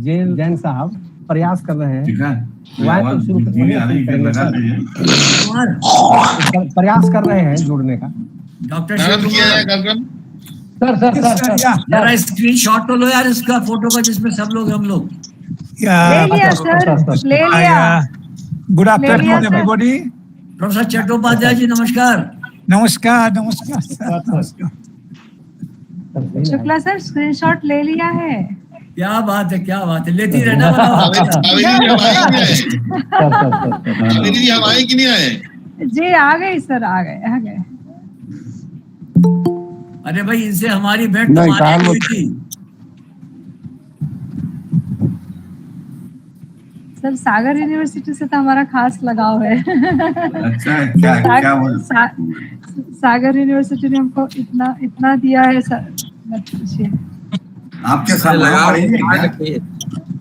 Jail Jain साहब प्रयास कर रहे हैं, प्रयास कर रहे हैं जुड़ने का। डॉक्टर सर जरा स्क्रीनशॉट तो लो यार इसका, फोटो का, जिसमें सब लोग हम लोग। ले लिया सर, ले लिया। Good afternoon everybody. Professor Chattopadhyay ji नमस्कार। नमस्कार नमस्कार। शुक्ला सर स्क्रीनशॉट ले लिया है। क्या बात है, क्या बात है, लेती रहना। जी आ गए सर, आ गए। अरे भाई इनसे हमारी भेंट तुम्हारी हुई थी। सर सागर यूनिवर्सिटी से तो हमारा खास लगाव है। अच्छा, क्या सागर यूनिवर्सिटी ने हमको इतना दिया है सर, मत पूछिए। आपके साथ लगाव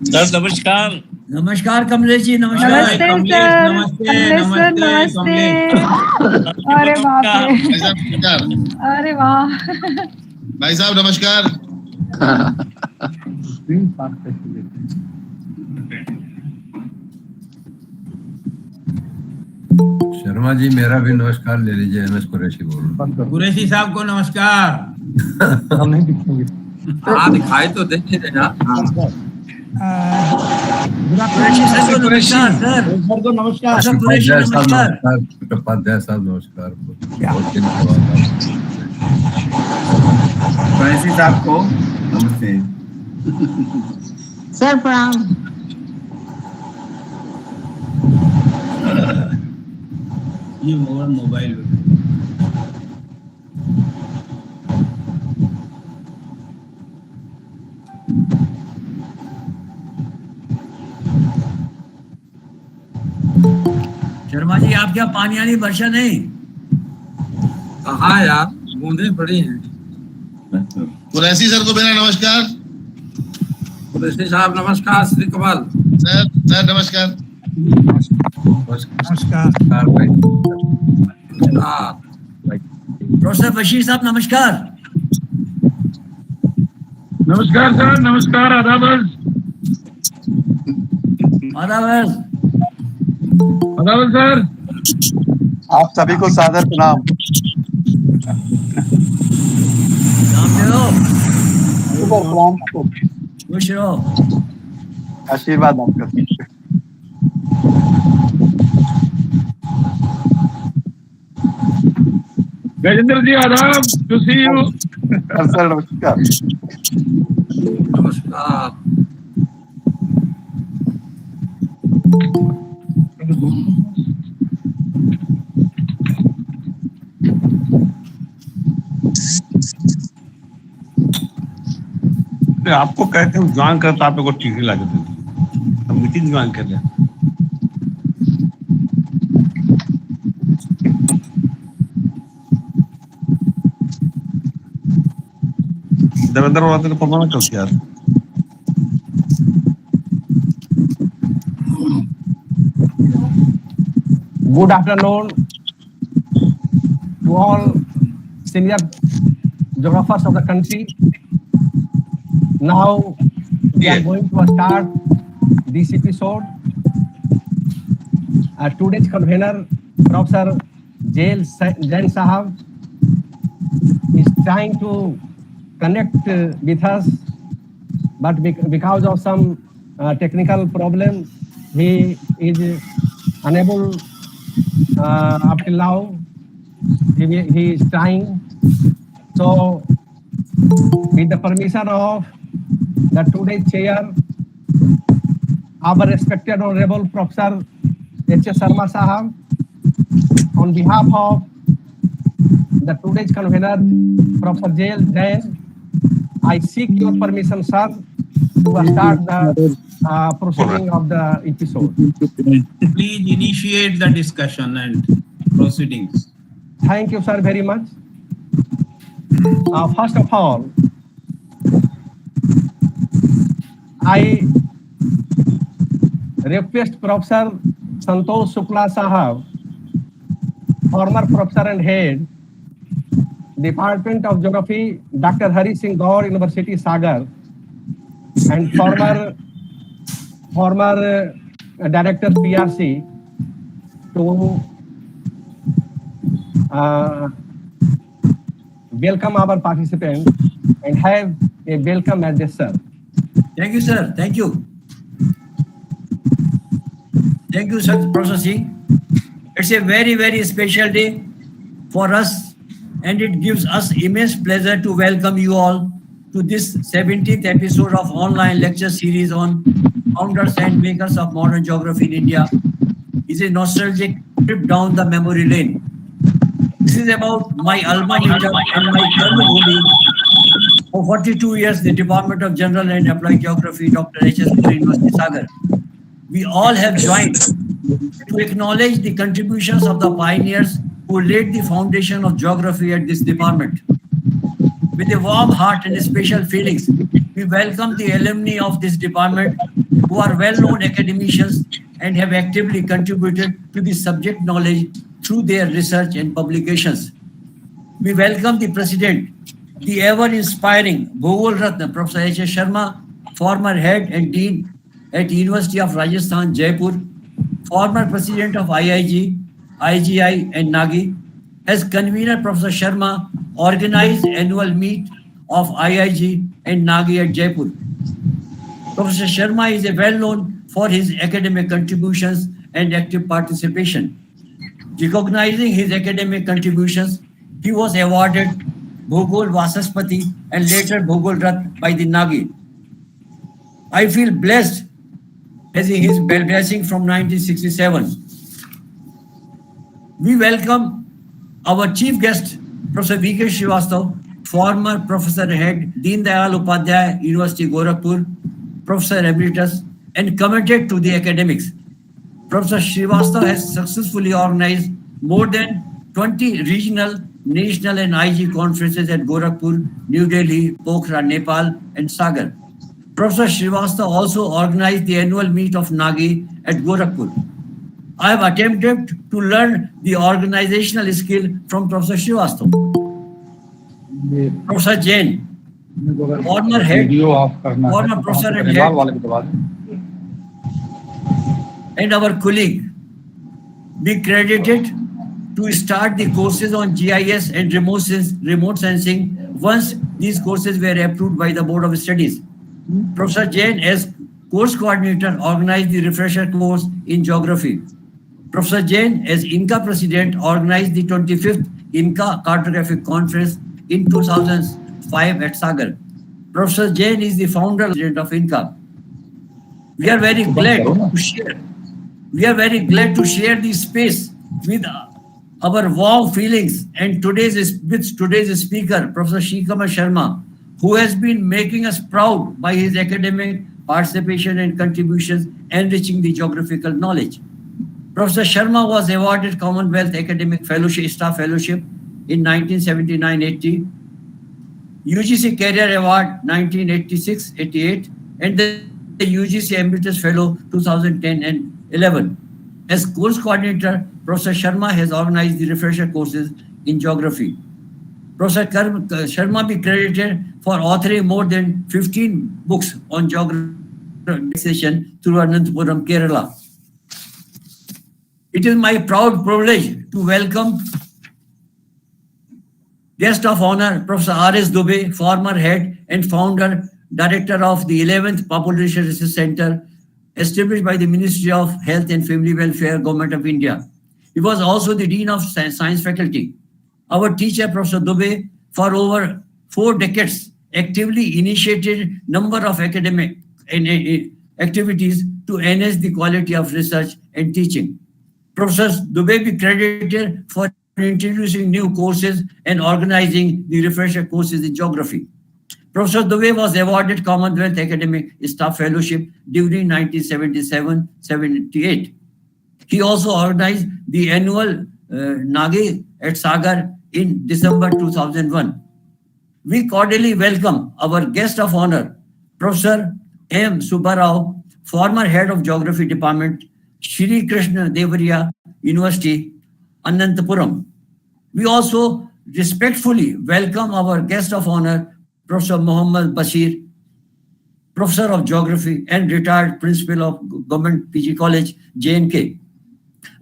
सर नमस्कार। नमस्कार कमलेश जी, नमस्कार। नमस्ते। अरे बाप रे, अरे वाह। भाई साहब नमस्कार। शर्मा जी मेरा भी नमस्कार ले लीजिए। एमएस कुरैशी बोल रहा हूँ। कुरैशी साहब को नमस्कार। हम नहीं दिखेंगे। हाँ दिखाई तो देंगे ना। चट्टोपाध्याय साहब नमस्कार। कुरैशी साहब को नमस्ते। सर प्रणाम। ये मोबाइल शर्मा जी आप क्या पानी वाली वर्षा नहीं? हाँ यार बूंदे पड़ी हैं। कुरैशी सर को मेरा नमस्कार। कुरैशी साहब नमस्कार। श्री कमल सर नमस्कार। नमस्कार। प्रोफेसर बशीर साहब नमस्कार। नमस्कार सर, नमस्कार। आदाब सर। आप सभी को सादर प्रणाम। खुश रहो। आशीर्वाद आपका। गजेंद्र जी आदाब। To C you. सर नमस्कार। नमस्कार। आपको कहते हैं ज्वाइन करता, आप लोग को टीके लगा देते, हम मीटिंग ज्वाइन कर रहे हैं। देवेंद्र वाले को पता चलती यार। Good afternoon to all senior geographers of the country. Now we are going to start this episode. Today's convener, Professor Jain Sahab, is trying to connect with us, but because of some technical problem, he is unable up till now. He is trying. So, with the permission of the today's chair, our respected Honorable Professor H.S. Sharma Sahab, on behalf of the today's convener, Professor Jain, I seek your permission, sir, to start the proceeding of the episode. Please initiate the discussion and proceedings. Thank you, sir, very much. First of all, I request Professor Santosh Shukla Sahab, former professor and head, Department of Geography, Dr. Harisingh Gour, University Sagar, and former former director PRC to welcome our participants and have a welcome address, sir. Thank you, sir. Thank you. Thank you, sir, Professor Singh. It's a very, very special day for us, and it gives us immense pleasure to welcome you all to this 17th episode of online lecture series on founders and makers of modern geography in India. It's a nostalgic trip down the memory lane. This is about my alma mater and my Karmabhumi. For 42 years, the Department of General and Applied Geography, Dr. H.S. Gour University, Sagar. We all have joined to acknowledge the contributions of the pioneers who laid the foundation of geography at this department. With a warm heart and special feelings, we welcome the alumni of this department who are well-known academicians and have actively contributed to the subject knowledge through their research and publications. We welcome the President, the ever-inspiring Gour Ratna, Professor H.S. Sharma, former head and dean at University of Rajasthan, Jaipur, former president of IIG, IGI and NAGI. As convener, Professor Sharma organized annual meet of IIG and NAGI at Jaipur. Professor Sharma is well-known for his academic contributions and active participation. Recognizing his academic contributions, he was awarded Bhugol Vasaspati and later Bhugol Rat by the NAGI. I feel blessed having his blessing from 1967. We welcome our chief guest, Professor V.K. Srivastava, former professor head, Deen Dayal Upadhyaya, University Gorakhpur, Professor Emeritus, and committed to the academics. Professor Srivastava has successfully organized more than 20 regional, national, and IG conferences at Gorakhpur, New Delhi, Pokhara, Nepal, and Sagar. Professor Srivastava also organized the annual meet of NAGI at Gorakhpur. I have attempted to learn the organizational skill from Professor Srivastava. Professor Jain, former head, former professor and head, and our colleague, be credited to start the courses on GIS and remote sensing once these courses were approved by the Board of Studies. Professor Jain, as course coordinator, organized the refresher course in geography. Professor Jain, as INCA president, organized the 25th INCA Cartographic Conference in 2005 at Sagar. Professor Jain is the founder of INCA. We are very glad to share. We are very glad to share this space with our warm feelings and today's speaker, Professor Shikama Sharma, who has been making us proud by his academic participation and contributions, enriching the geographical knowledge. Professor Sharma was awarded Commonwealth Academic Fellowship, Staff Fellowship in 1979-80, UGC Career Award 1986-88, and the UGC Emeritus Fellow 2010 and 11. As course coordinator, Professor Sharma has organized the refresher courses in geography. Professor Sharma be credited for authoring more than 15 books on geography through Anantapuram, Kerala. It is my proud privilege to welcome guest of honor, Professor R.S. Dubey, former head and founder, director of the 11th Population Research Center, established by the Ministry of Health and Family Welfare, Government of India. He was also the Dean of Science Faculty. Our teacher, Professor Dubey, for over 4 decades, actively initiated number of academic activities to enhance the quality of research and teaching. Professor Dubey be credited for introducing new courses and organizing the refresher courses in geography. Professor Dubey was awarded Commonwealth Academic Staff Fellowship during 1977-78. He also organized the annual NAGI at Sagar in December 2001. We cordially welcome our guest of honor, Professor M. Subbarao, former head of Geography Department, Shri Krishna Devariya University, Anantapuram. We also respectfully welcome our guest of honor, Professor Muhammad Bashir, Professor of Geography and retired Principal of Government PG College, J&K.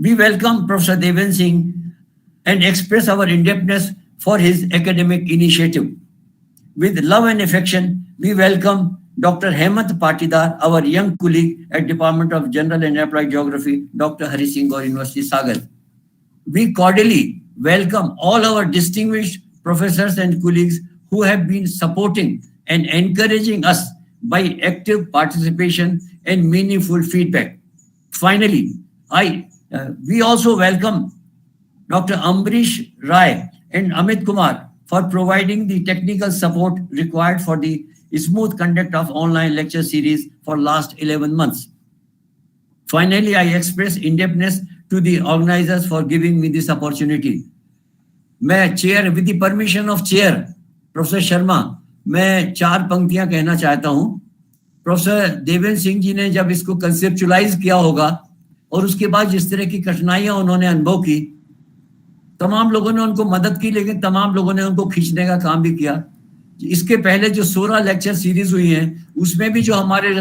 We welcome Professor Devendra Singh and express our indebtedness for his academic initiative. With love and affection, we welcome Dr. Hemant Patidar, our young colleague at Department of General and Applied Geography, Dr. Harisingh, Gour University, Sagar. We cordially welcome all our distinguished professors and colleagues who have been supporting and encouraging us by active participation and meaningful feedback. Finally, we also welcome Dr. Ambrish Rai and Amit Kumar for providing the technical support required for the smooth conduct of online lecture series for last 11 months. Finally, I express indebtedness to the organizers for giving me this opportunity. मैं chair with the permission of chair professor Sharma, मैं 4 पंक्तियां कहना चाहता हूं. Professor Devendra Singh जी ने जब इसको conceptualise किया होगा और उसके बाद जिस तरह की कठिनाइयां उन्होंने अनुभव की, तमाम लोगों ने उनको मदद की, लेकिन तमाम लोगों ने उनको खींचने का काम भी किया. इसके पहले जो 16 लेक्चर सीरीज हुई हैं, उसमें भी जो हमारे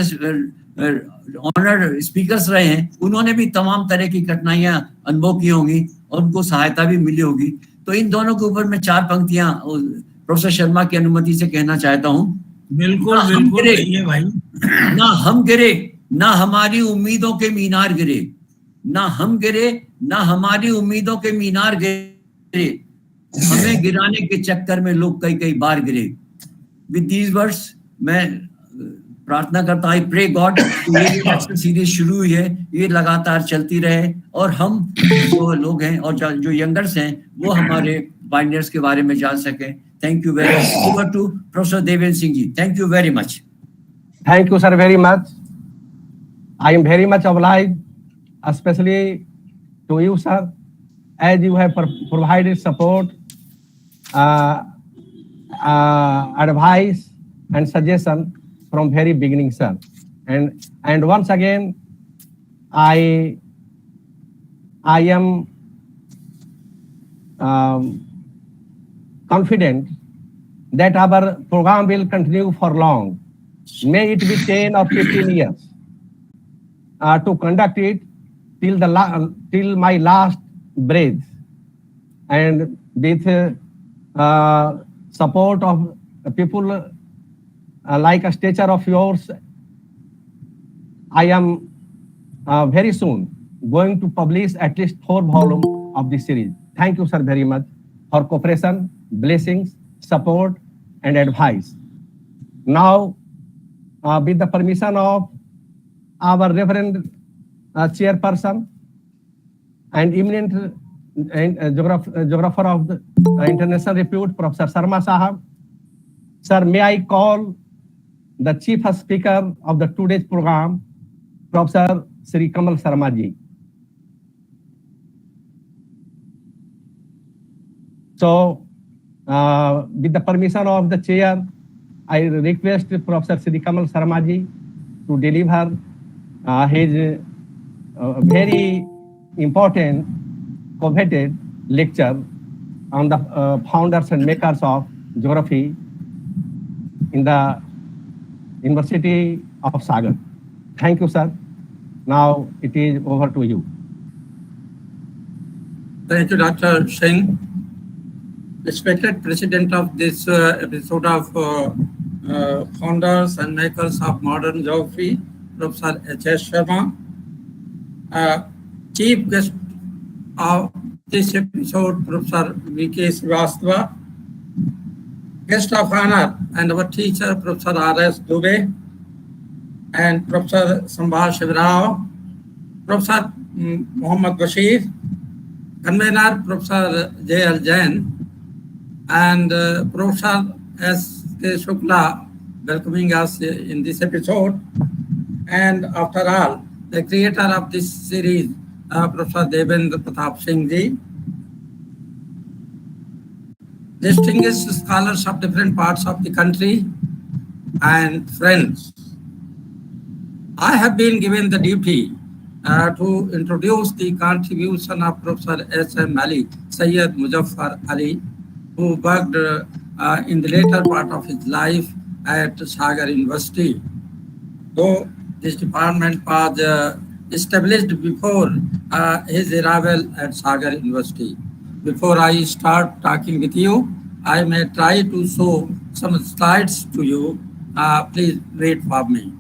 ऑनर्ड स्पीकर्स रहे हैं, उन्होंने भी तमाम तरह की कठिनाइयां अनुभव की होंगी और उनको सहायता भी मिली होगी. तो इन दोनों के ऊपर मैं 4 पंक्तियां प्रोफेसर शर्मा की अनुमति से कहना चाहता हूं. बिल्कुल बिल्कुल ये भाई. ना हम गिरे, ना हमारी उम्मीदों के मीनार गिरे. ना हम गिरे, ना हमारी उम्मीदों के मीनार गिरे. हमें गिराने के चक्कर में लोग कई कई बार गिरे. विद दीज वर्ड्स मैं प्रार्थना करता हूं, आई प्रे गॉड, ये लेक्चर सीरीज शुरू हुई है, ये लगातार चलती रहे और हम जो लोग हैं और जो यंगर्स हैं वो हमारे पायनियर्स के बारे में जान सकें. Thank you very much. Over to professor Devendra Singh ji. Thank you very much. Thank you, sir, very much. I am very much obliged, especially to you, sir, as you have provided support, advice, and suggestion from very beginning, sir. And once again, I am confident that our program will continue for long. May it be 10 or 15 years to conduct it till my last breath, and with support of people like a stature of yours, I am very soon going to publish at least 4 volumes of this series. Thank you, sir, very much for cooperation, blessings, support, and advice. Now, with the permission of our Reverend Chairperson and eminent geographer of the international repute, Professor Sharma Sahab, sir, may I call the chief speaker of the today's program, Professor Sri Kamal Sharma ji. So, with the permission of the chair, I request Professor Sri Kamal Sharma ji to deliver his very important, coveted lecture on the founders and makers of geography in the University of Sagar. Thank you, sir. Now it is over to you. Thank you, Dr. Singh. Respected President of this episode of Founders and Makers of Modern Geography, Professor H.S. Sharma. Chief guest of this episode, Professor V.K. Srivastava. Guest of honor and our teacher, Professor R.S. Dubey, and Professor Sambhal Shivrao, Professor Muhammad Bashir, Convener Professor J.L. Jain, and Professor S.K. Shukla welcoming us in this episode. And after all, the creator of this series, Professor Devendra Pratap Singh ji. Distinguished scholars of different parts of the country and friends. I have been given the duty to introduce the contribution of Professor S.M. Ali, Sayyid Muzaffar Ali, who worked in the later part of his life at Sagar University. though this department was established before his arrival at Sagar University. Before I start talking with you, I may try to show some slides to you. Please wait for me.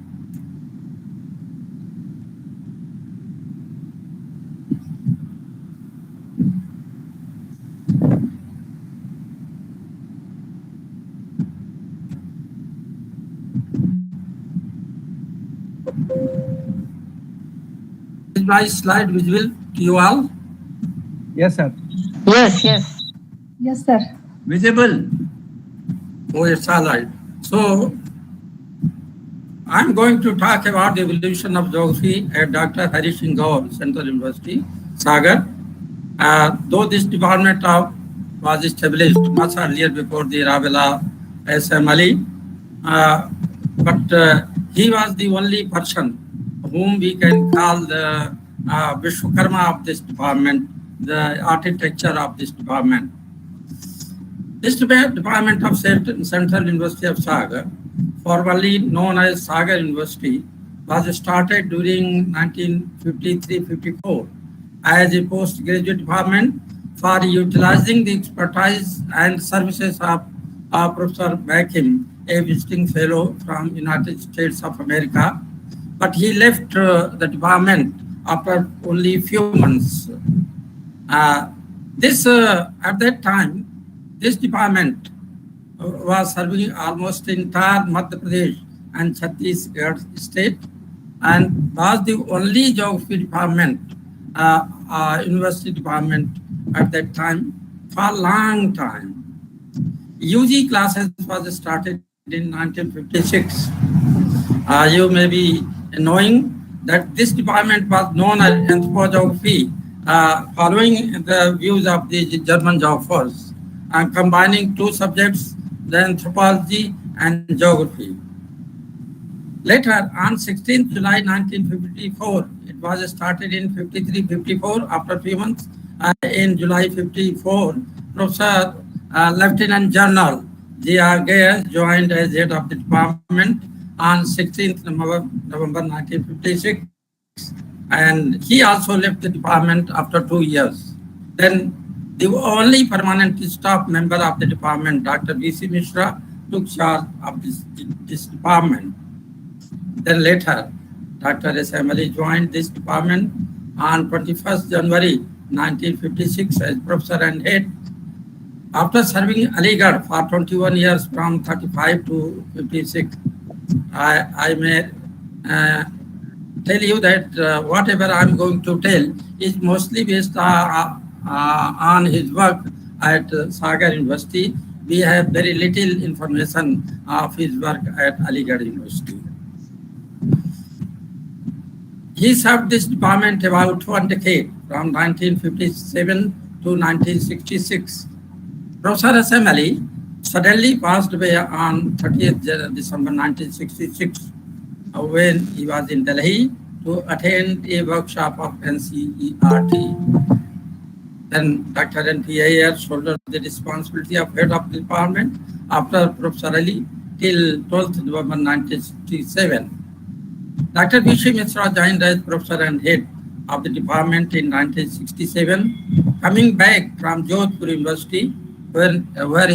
Is my slide visible to you all? Yes, sir. Yes, yes. Yes, sir. Visible. Oh, it's all right. So, I'm going to talk about the evolution of geography at Dr. Harisingh Gour, Central University, Sagar. Though this department was established much earlier before the arrival of S.M. Ali, but he was the only person whom we can call the Vishwakarma of this department, the architecture of this department. This department of Central University of Sagar, formerly known as Sagar University, was started during 1953-54 as a postgraduate department for utilizing the expertise and services of Professor Bakim, a visiting fellow from United States of America. But he left the department after only a few months. At that time, this department was serving almost entire Madhya Pradesh and Chhattisgarh state, and was the only geography department, university department at that time for a long time. UG classes was started in 1956. You may be knowing that this department was known as anthropogeography, following the views of the German geographers, and combining two subjects, the anthropology and geography. Later, on 16th July 1954, it was started in 53-54. After 3 months, in July 54, Professor Lieutenant General G.R. Gour joined as head of the department on 16th November 1956, and he also left the department after 2 years. Then the only permanent staff member of the department, Dr. V.C. Mishra, took charge of this department. Then later, Dr. S.M. Ali joined this department on 21st January 1956 as professor and head. After serving Aligarh for 21 years from 35 to 56, I may tell you that whatever I'm going to tell is mostly based on his work at Sagar University. We have very little information of his work at Aligarh University. He served this department about 1 decade, from 1957 to 1966. Professor S.M. Ali suddenly passed away on 30th December 1966 when he was in Delhi to attend a workshop of NCERT. Then Dr. N.P. Iyer shouldered the responsibility of head of the department after Professor Ali till 12th November 1967. Dr. V.C. Mishra joined as professor and head of the department in 1967, coming back from Jodhpur University, where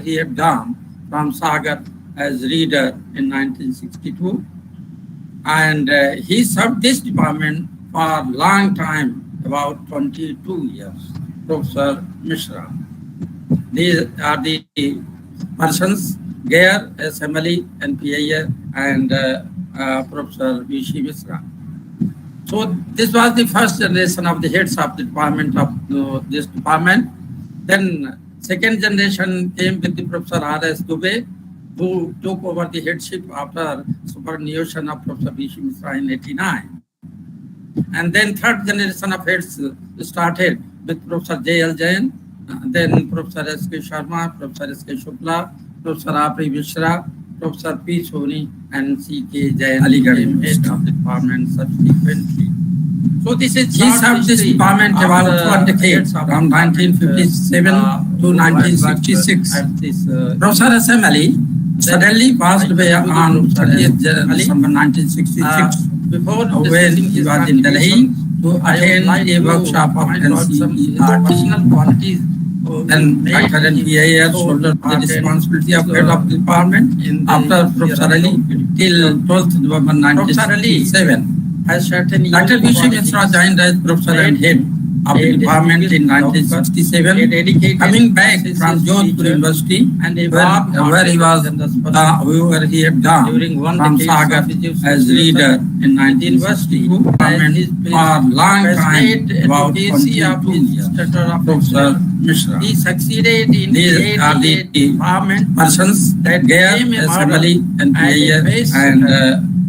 he had gone from Sagar as reader in 1962, and he served this department for a long time, about 22 years. Professor Mishra. These are the persons: Gour, S.M. Ali, N.P. Iyer, and Professor V.C. Mishra. So this was the first generation of the heads of the department of this department. Then second generation came with the Professor R.S. Dubey, who took over the headship after superannuation of Professor V.C. Mishra in 1989. And then third generation of heads started with Professor J.L. Jain, then Professor S.K. Sharma, Professor S.K. Shukla, Professor R.P. Mishra, Professor P. Soni, and C.K. Jain, Aligarh head of the department subsequently. So this is he served this department about 1 decade, from 1957 to 1966. Professor S.M. Ali suddenly passed away on 30th December 1966 when he was in Delhi to attend a workshop of personal qualities. Then Dr. NPIR shouldered the responsibility of head of the department after Professor Ali till 12th November 1967. Dr. Vishwavidyalaya joined as professor and head of the department in 1967, coming back from Gour University, where he had gone from Sagar as leader in 1962, and for long time, about 22 years, Professor Mishra. He succeeded in these are the persons that gave Assembly and PIS and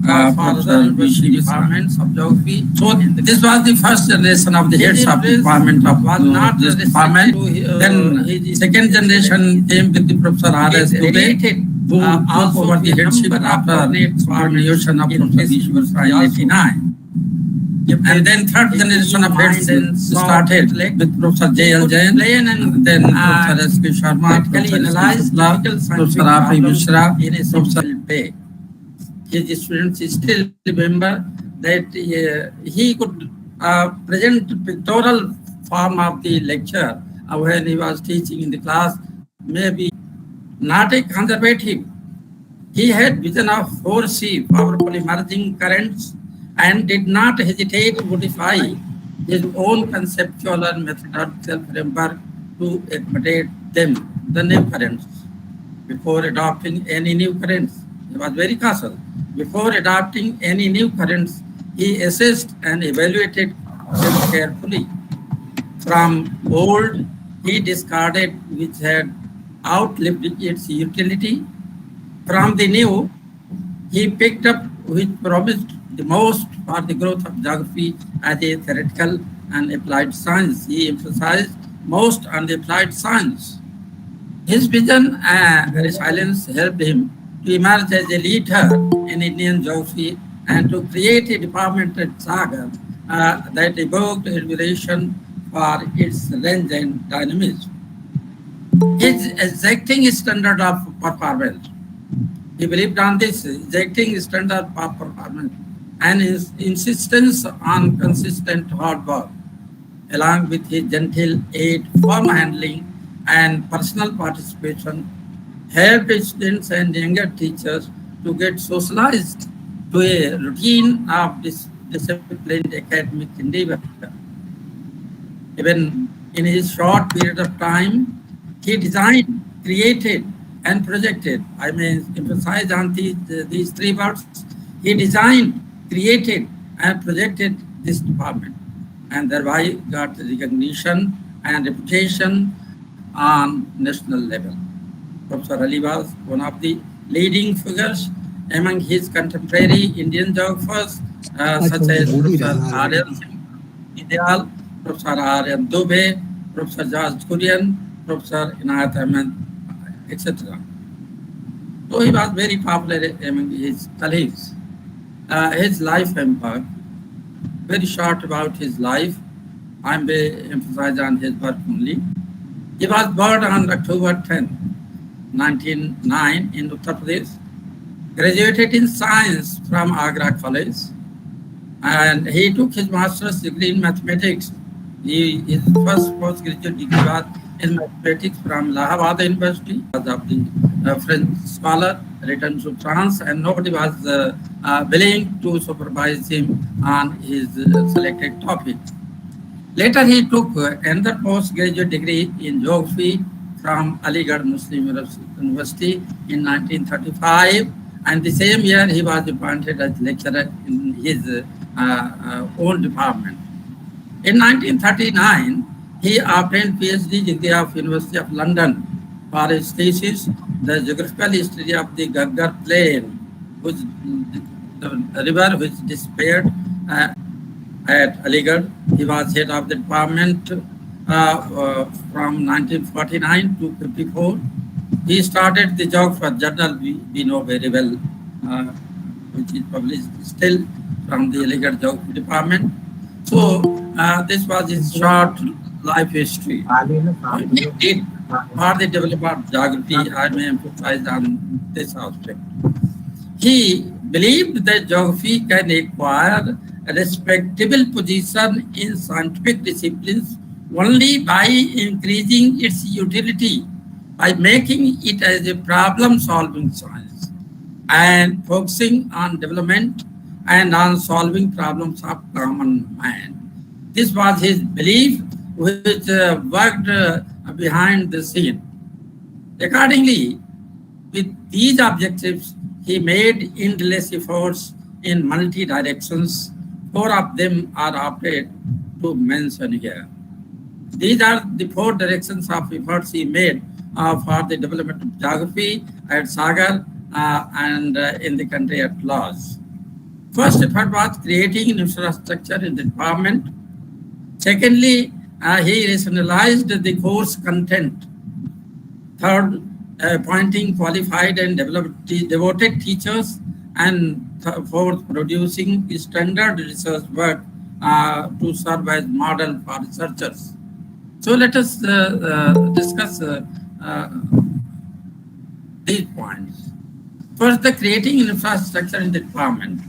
Professor departments of geography. So this was the first generation of the heads of the department of this department. Then second generation came with the Professor R.S. Dubey, who took over the headship after formation of Professor Vishwavidyalaya in 1989. And then third generation of heads started with Professor J.L. Jain, and then Professor S.K. Sharma, Professor R.P. Mishra, Professor Bay. His students still remember that he could present the pictorial form of the lecture when he was teaching in the class, maybe not a conservative. He had vision of foresee powerful emerging currents and did not hesitate to modify his own conceptual and methodological framework to accommodate them, the new currents, before adopting any new currents. He was very cautious. Before adopting any new currents, he assessed and evaluated them carefully. From old, he discarded which had outlived its utility. From the new, he picked up which promised the most for the growth of geography as a theoretical and applied science. He emphasized most on the applied science. His vision and resilience helped him to emerge as a leader in Indian geography and to create a department at Sagar that evoked admiration for its range and dynamism. His exacting standard of performance, he believed on this exacting standard of performance and his insistence on consistent hard work, along with his gentle aid, firm handling, and personal participation, helped students and younger teachers to get socialized to a routine of disciplined academic endeavor. Even in his short period of time, he designed, created, and projected. I may emphasize on these three words. He designed, created, and projected this department, and thereby got recognition and reputation on national level. Professor Ali was one of the leading figures among his contemporary Indian geographers, such as Professor Harisingh, Professor R.M. Dubey, Professor George Kurian, Professor Inayat Ahmed, etc. So he was very popular among his colleagues. His life impact, very short about his life. I may emphasize on his work only. He was born on October 10, 1909 in Uttar Pradesh, graduated in science from Agra College, and he took his master's degree in mathematics. His first postgraduate degree was in mathematics from Allahabad University, of the French scholar, returned to France, and nobody was willing to supervise him on his selected topic. Later, he took another postgraduate degree in geography from Aligarh Muslim University in 1935, and the same year he was appointed as lecturer in his own department. In 1939, he obtained PhD degree of University of London for his thesis, The Geographical History of the Gour Plain, which the river which disappeared at Aligarh. He was head of the department from 1949 to 54. He started the Geographer journal we know very well, which is published still from the Aligarh Geography department. So this was his short life history. He did for the development of geography. I may emphasize on this aspect. He believed that geography can acquire a respectable position in scientific disciplines only by increasing its utility, by making it as a problem-solving science and focusing on development and on solving problems of common man. This was his belief, which worked behind the scene. Accordingly, with these objectives, he made endless efforts in multi directions. 4 of them are opted to mention here. These are the 4 directions of efforts he made for the development of geography at Sagar and in the country at large. First effort was creating an infrastructure in the department. Secondly, he rationalized the course content. Third, appointing qualified and devoted teachers. And fourth, producing standard research work to serve as model for researchers. So let us discuss these points. First, the creating infrastructure in the department.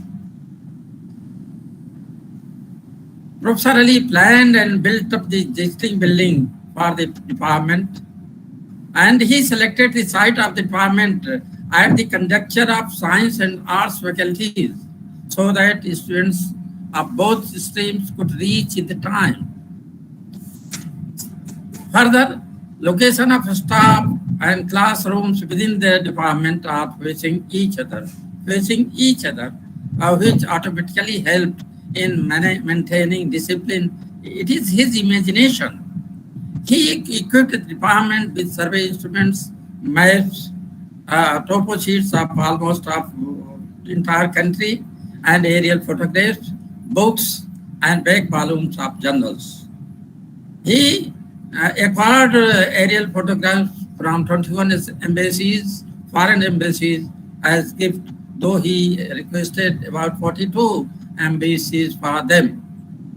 Professor Ali planned and built up the existing building for the department, and he selected the site of the department at the conjuncture of science and arts faculties so that students of both streams could reach in the time. Further, location of staff and classrooms within the department are facing each other, which automatically helped in maintaining discipline. It is his imagination. He equipped the department with survey instruments, maps, topo sheets of almost of the entire country, and aerial photographs, books, and big volumes of journals. He acquired aerial photographs from 21 embassies, foreign embassies, as gift, though he requested about 42 embassies for them.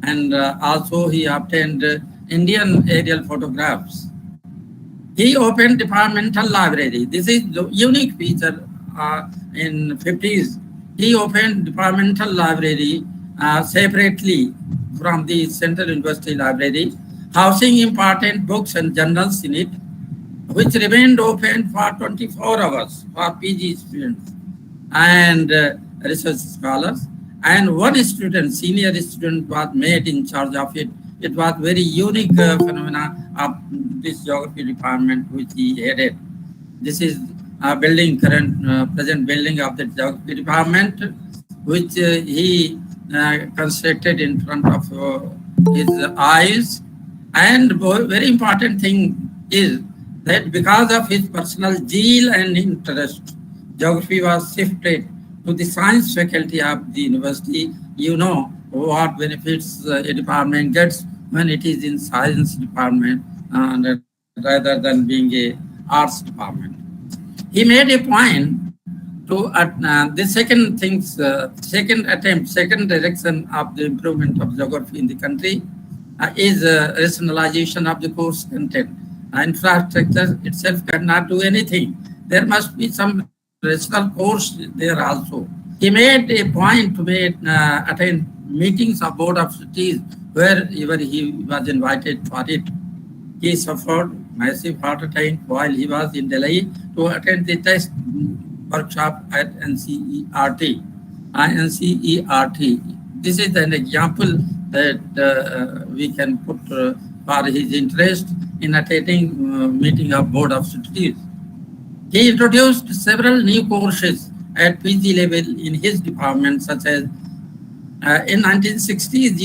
And also he obtained Indian aerial photographs. He opened departmental library. This is the unique feature in 50s. He opened departmental library separately from the Central University Library, housing important books and journals in it, which remained open for 24 hours for PG students and research scholars. And one student, senior student, was made in charge of it. It was very unique phenomena of this geography department which he headed. This is a building, present building of the geography department, which he constructed in front of his eyes. And very important thing is that because of his personal zeal and interest, geography was shifted to the science faculty of the university. You know what benefits a department gets when it is in science department rather than being a arts department. He made a point to the second direction of the improvement of geography in the country is rationalization of the course content. Infrastructure itself cannot do anything. There must be some rational course there also. He made a point to attend meetings of Board of Cities wherever he was invited for it. He suffered massive heart attack while he was in Delhi to attend the test workshop at NCERT. This is an example that we can put for his interest in attending meeting of Board of Cities. He introduced several new courses at PG level in his department, such as in 1960s,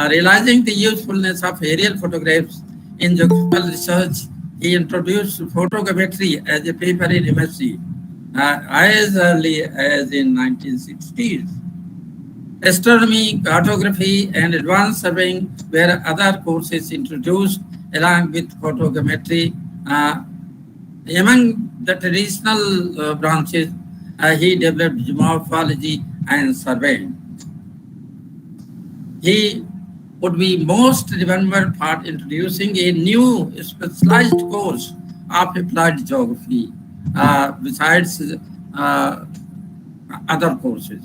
realizing the usefulness of aerial photographs in geographical research, he introduced photogrammetry as a paper in MSc as early as in 1960s. Astronomy, cartography, and advanced surveying were other courses introduced along with photogrammetry. Among the traditional branches, he developed geomorphology and surveying. He would be most remembered for introducing a new specialized course of applied geography besides other courses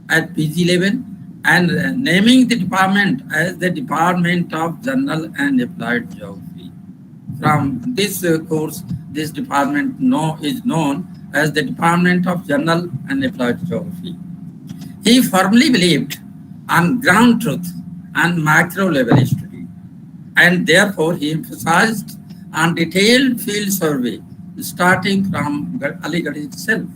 at PG level, and naming the department as the Department of General and Applied Geography. From this course, this department is known as the Department of General and Applied Geography. He firmly believed on ground truth and macro level study, and therefore he emphasized on detailed field survey starting from Aligarh itself.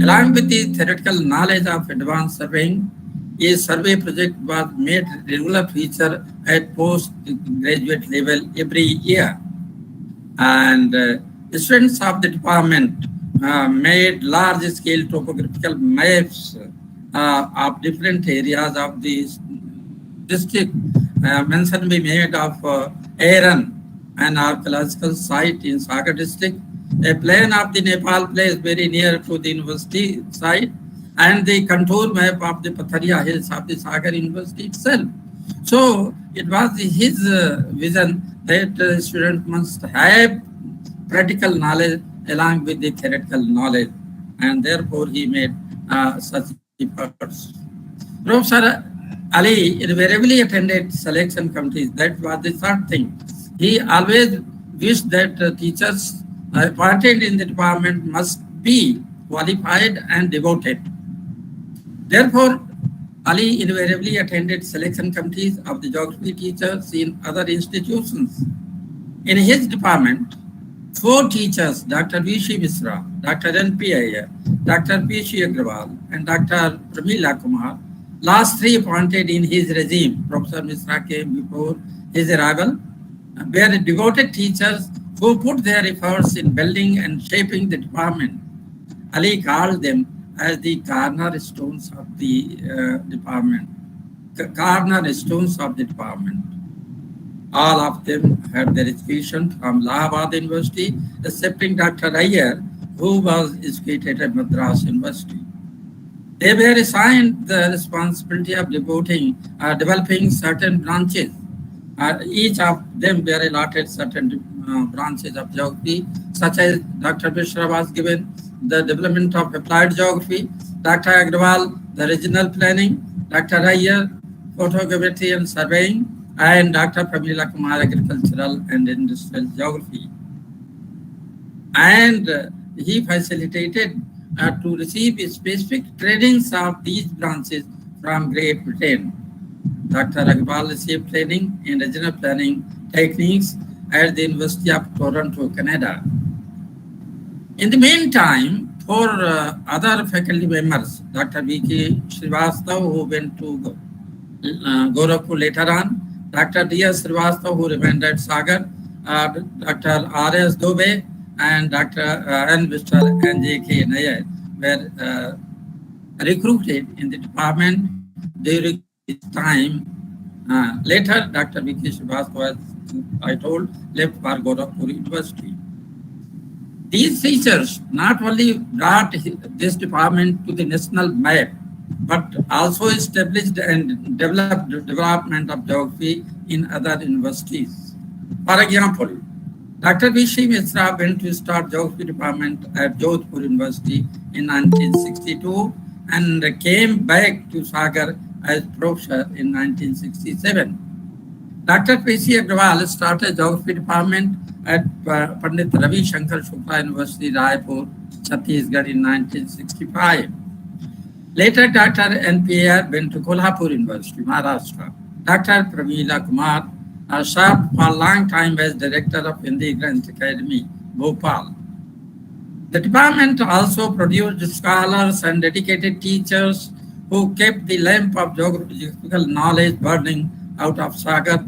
Along with the theoretical knowledge of advanced surveying, a survey project was made regular feature at postgraduate level every year. And students of the department made large-scale topographical maps of different areas of the district. Mention be made of Aaron, an archaeological site in Sagar district, a plan of the Nepal place very near to the university site, and the contour map of the Patharia hills of the Sagar University itself. So it was his vision that students must have practical knowledge along with the theoretical knowledge, and therefore he made such efforts. Professor Ali invariably attended selection committees. That was the third thing. He always wished that teachers appointed in the department must be qualified and devoted. Therefore, Ali invariably attended selection committees of the geography teachers in other institutions. In his department, 4 teachers, Dr. V.C. Misra, Dr. N.P. Iyer, Dr. P.C. Agrawal, and Dr. Pramila Kumar, last 3 appointed in his regime, Professor Misra came before his arrival, were devoted teachers who put their efforts in building and shaping the department. Ali called them as the cornerstones of the department. Cornerstones of the department. All of them had their education from Allahabad University, excepting Dr. Iyer, who was educated at Madras University. They were assigned the responsibility of developing certain branches. Each of them were allotted certain branches of geography, such as Dr. Mishra was given the development of applied geography, Dr. Agrawal, the regional planning, Dr. Iyer, photogrammetry and surveying, and Dr. Pramila Kumar, agricultural and industrial geography. And he facilitated to receive specific trainings of these branches from Great Britain. Dr. Agrawal received training in regional planning techniques at the University of Toronto, Canada. In the meantime, 4 other faculty members, Dr. V.K. Srivastava, who went to Gorakhpur later on, Dr. D.S. Srivastava, who remained at Sagar, Dr. R.S. Dubey, and Dr. N. Mr. N.J.K. Nair were recruited in the department during this time. Later, Dr. V.K. Srivastava, as I told, left for Gorakhpur University. These teachers not only brought this department to the national map, but also established and developed the development of geography in other universities. For example, Dr. V.C. Misra went to start geography department at Jodhpur University in 1962 and came back to Sagar as professor in 1967. Dr. P.C. Agrawal started geography department at Pandit Ravi Shankar Shukla University, Raipur, Chhattisgarh in 1965. Later, Dr. N.P. Iyer went to Kolhapur University, Maharashtra. Dr. Pramila Kumar served for a long time as director of Hindi Granth Academy, Bhopal. The department also produced scholars and dedicated teachers who kept the lamp of geographical knowledge burning out of Sagar.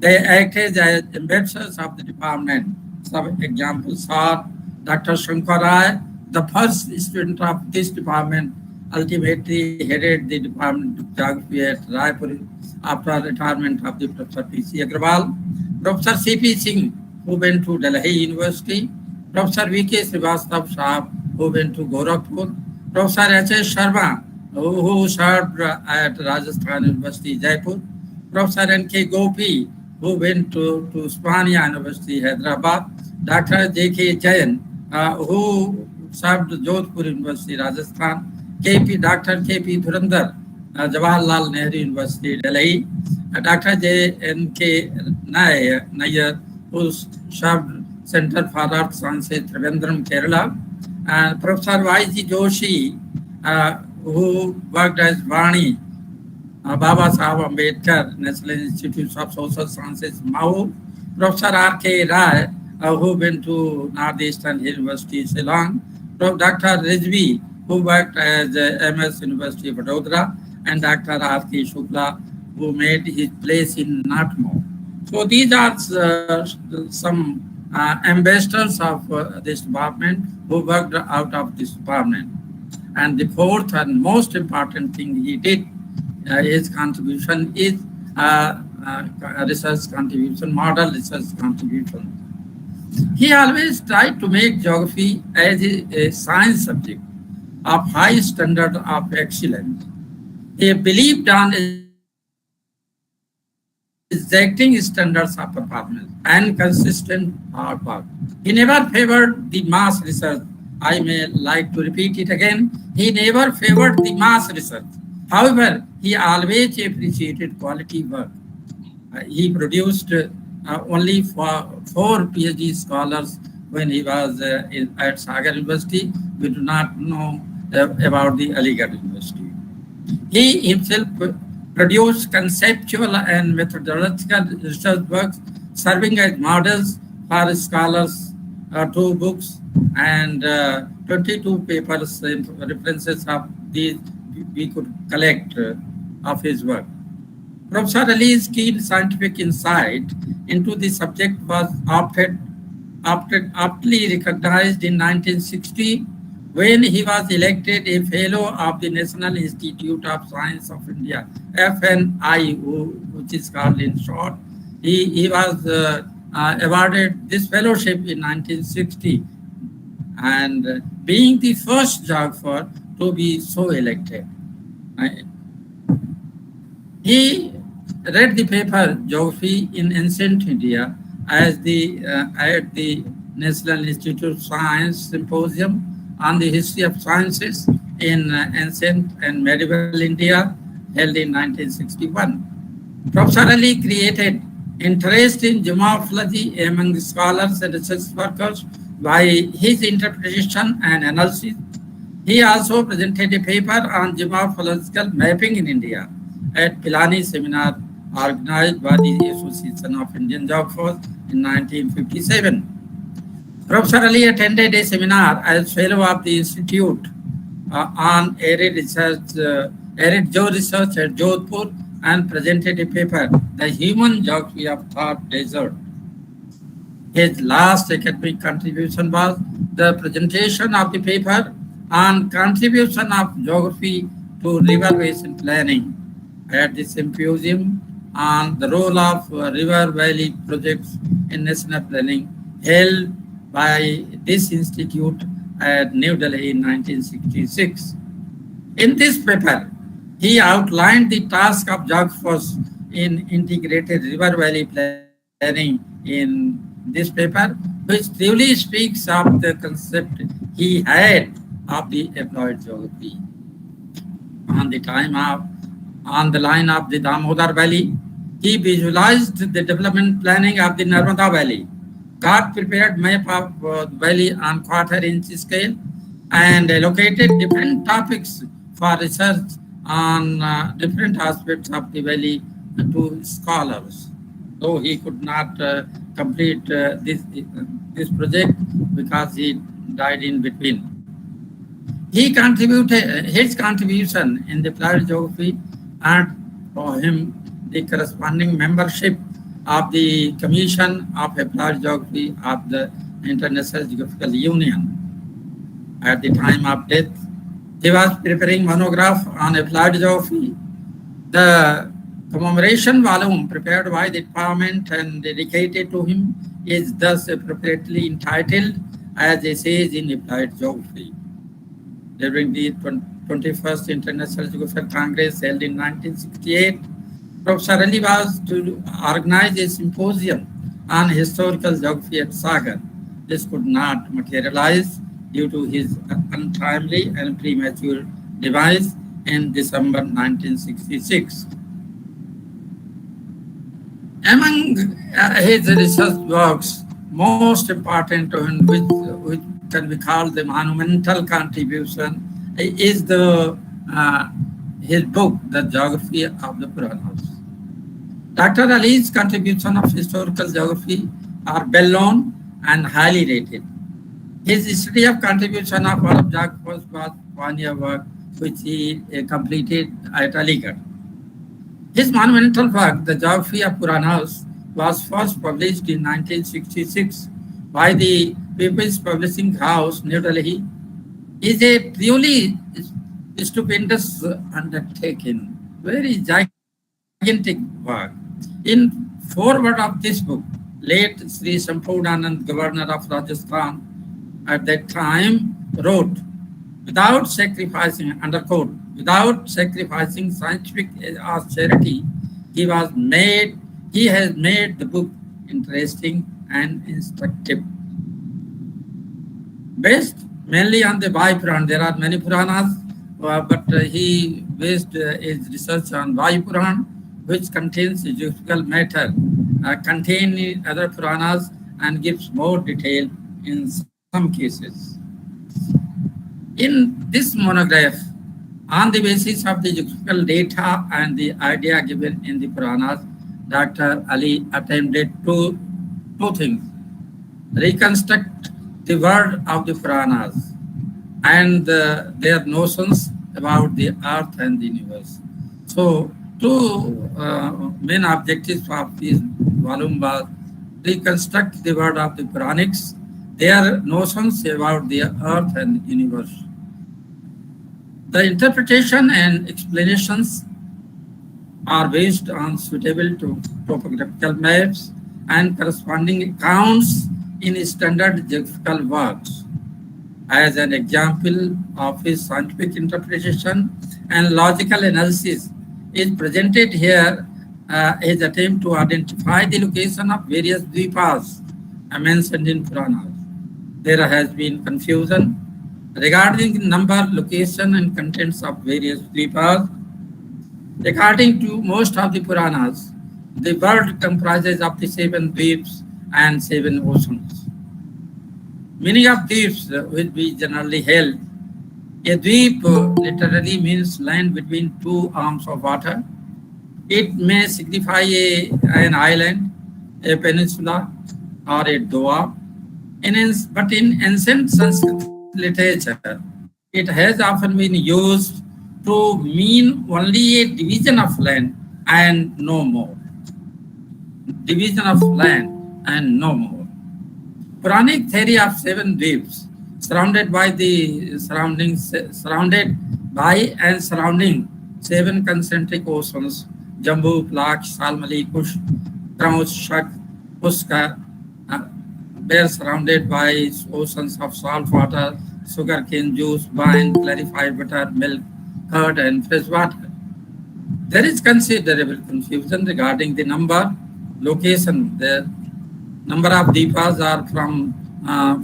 They acted as ambassadors of the department. Some examples are Dr. Shankar Rai, the first student of this department, ultimately headed the Department of Geography at Raipur after retirement of the Professor P.C. Agrawal. Professor C.P. Singh, who went to Delhi University. Professor V.K. Srivastava Sahab, who went to Gorakhpur. Professor H.S. Sharma, who served at Rajasthan University, Jaipur. Professor N.K. Gopi, who went to Usmania University, Hyderabad. Dr. J.K. Jain, who served Jodhpur University, Rajasthan, Dr. K.P. Dhurandhar, Jawaharlal Nehru University, Delhi, Dr. J.N.K. Nair, who served Center for Art Sciences, Trivandrum, Kerala, and Professor Y.G. Joshi, who worked as Vani, Baba Sahib Ambedkar, National Institute of Social Sciences, Mau, Professor R.K. Rai, who went to Northeastern University, Ceylon, Dr. Rizvi, who worked as MS University of Vadodara, and Dr. R.K. Shukla, who made his place in Natmo. So these are some ambassadors of this department who worked out of this department. And the fourth and most important thing he did, his contribution is research contribution, model research contribution. He always tried to make geography as a science subject of high standard of excellence. He believed on exacting standards of performance and consistent hard work. He never favored the mass research. I may like to repeat it again. He never favored the mass research. However, he always appreciated quality work. He produced only 4 PhD scholars when he was at Sagar University. We do not know about the Aligarh University. He himself produced conceptual and methodological research works serving as models for scholars, 2 books and 22 papers, references of these we could collect of his work. Professor Ali's keen scientific insight into the subject was aptly recognized in 1960 when he was elected a fellow of the National Institute of Science of India, FNI, which is called in short. He was awarded this fellowship in 1960 and being the first geographer to be so elected. He read the paper Geography in Ancient India at the National Institute of Science Symposium on the History of Sciences in Ancient and Medieval India held in 1961. Professor Ali created interest in geomorphology among scholars and research workers by his interpretation and analysis. He also presented a paper on geomorphological mapping in India at Pilani seminar organized by the Association of Indian Geographers in 1957. Professor Ali attended a seminar as fellow of the Institute on arid geo-research at Jodhpur and presented a paper, The Human Geography of Thought Desert. His last academic contribution was the presentation of the paper on contribution of geography to river basin planning at the symposium on the role of river valley projects in national planning held by this institute at New Delhi in 1966. In this paper, he outlined the task of geographers in integrated river valley planning in this paper, which truly speaks of the concept he had of the applied geography. On the line of the Damodar Valley, he visualized the development planning of the Narmada Valley, got prepared map of the valley on quarter-inch scale, and allocated different topics for research on different aspects of the valley to scholars. Though he could not complete this project because he died in between. His contribution in the applied geography earned for him the corresponding membership of the Commission of Applied Geography of the International Geographical Union. At the time of death, he was preparing monograph on applied geography. The commemoration volume prepared by the department and dedicated to him is thus appropriately entitled as Essays in Applied Geography. During the 21st International Geographical Congress held in 1968, Professor Ali was to organize a symposium on historical geography at Sagar. this could not materialize due to his untimely and premature demise in December 1966. Among his research works, most important to him, which can be called the monumental contribution, is his book, The Geography of the Puranas. Dr. Ali's contribution of historical geography are well known and highly rated. His study of contribution of all of geographers was 1 year work, which he completed at Aligarh. His monumental work, The Geography of Puranas, was first published in 1966 by the People's Publishing House, New Delhi. Is a truly stupendous undertaking, very gigantic work. In foreword of this book, late Sri Sampurnanand, Governor of Rajasthan at that time, wrote, without sacrificing, underquote, without sacrificing scientific austerity, he has made the book interesting and instructive. Based mainly on the Vayu Puran, there are many Puranas, but he based his research on Vayu Puran, which contains geographical matter contained in other Puranas and gives more detail in some cases. In this monograph, on the basis of the geographical data and the idea given in the Puranas, Dr. Ali attempted two things: reconstruct the world of the Puranas and their notions about the earth and the universe. So, two main objectives of this volume was reconstruct the world of the Puranics, their notions about the earth and universe. The interpretation and explanations are based on suitable topographical maps and corresponding accounts in standard geographical works. As an example of his scientific interpretation and logical analysis is presented here, his attempt to identify the location of various dvipas mentioned in Puranas. There has been confusion regarding the number, location, and contents of various dvipas. According to most of the Puranas, the world comprises of the 7 dvips and 7 oceans. Meaning of dvips, which we generally held, a dvip literally means land between 2 arms of water. It may signify an island, a peninsula, or a doab. But in ancient Sanskrit literature, it has often been used to mean only a division of land and no more. Division of land and no more. Puranic theory of 7 dvips, surrounded by and surrounding 7 concentric oceans, Jambu, Plaksh, Salmali, Kush, Kraush, Shak, Puska, they are surrounded by oceans of salt water, sugarcane juice, wine, clarified butter, milk, curd, and fresh water. There is considerable confusion regarding the number, location. The number of dvipas are from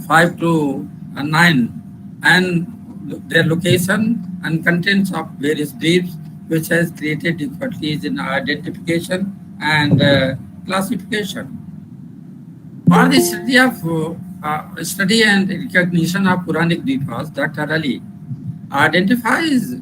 5 to 9, and their location and contents of various dvips, which has created difficulties in identification and classification. For the study and recognition of Puranic dvipas, Dr. Ali identifies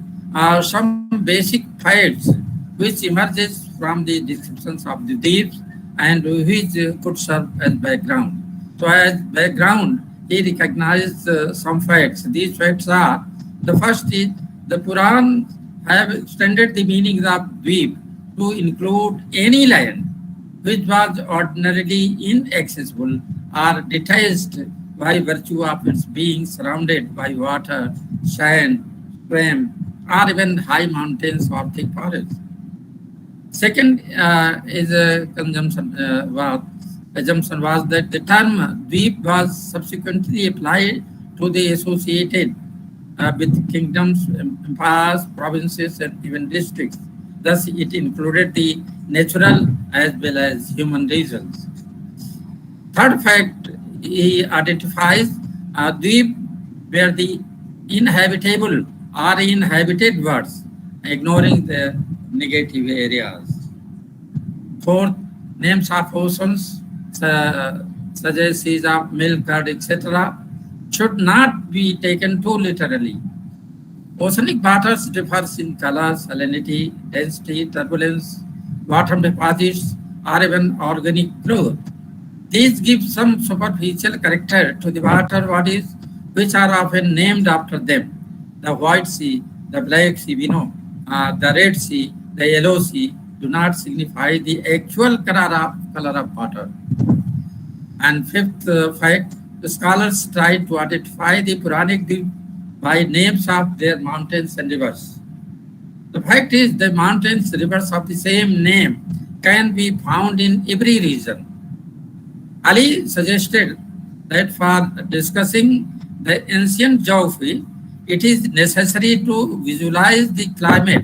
some basic facts which emerges from the descriptions of the dvips and which could serve as background. So as background, he recognized some facts. These facts are, the first is the Purans have extended the meaning of dvip to include any land which was ordinarily inaccessible or detached by virtue of its being surrounded by water, sand, stream, or even high mountains or thick forests. Second is a assumption was that the term dvip was subsequently applied to the associated with kingdoms, empires, provinces, and even districts. Thus, it included the natural as well as human regions. Third fact he identifies a dweep where the inhabitable or inhabited words, ignoring the negative areas. Fourth, names of oceans, such as seas of milk, curd, etc., should not be taken too literally. Oceanic waters differs in color, salinity, density, turbulence, bottom deposits, or even organic growth. These give some superficial character to the water bodies, which are often named after them. The White Sea, the Black Sea, we know, the Red Sea, the Yellow Sea, do not signify the actual color of water. And fifth fact, the scholars try to identify the Puranic Dweep by names of their mountains and rivers. The fact is, the mountains, rivers of the same name can be found in every region. Ali suggested that for discussing the ancient geography, it is necessary to visualize the climate,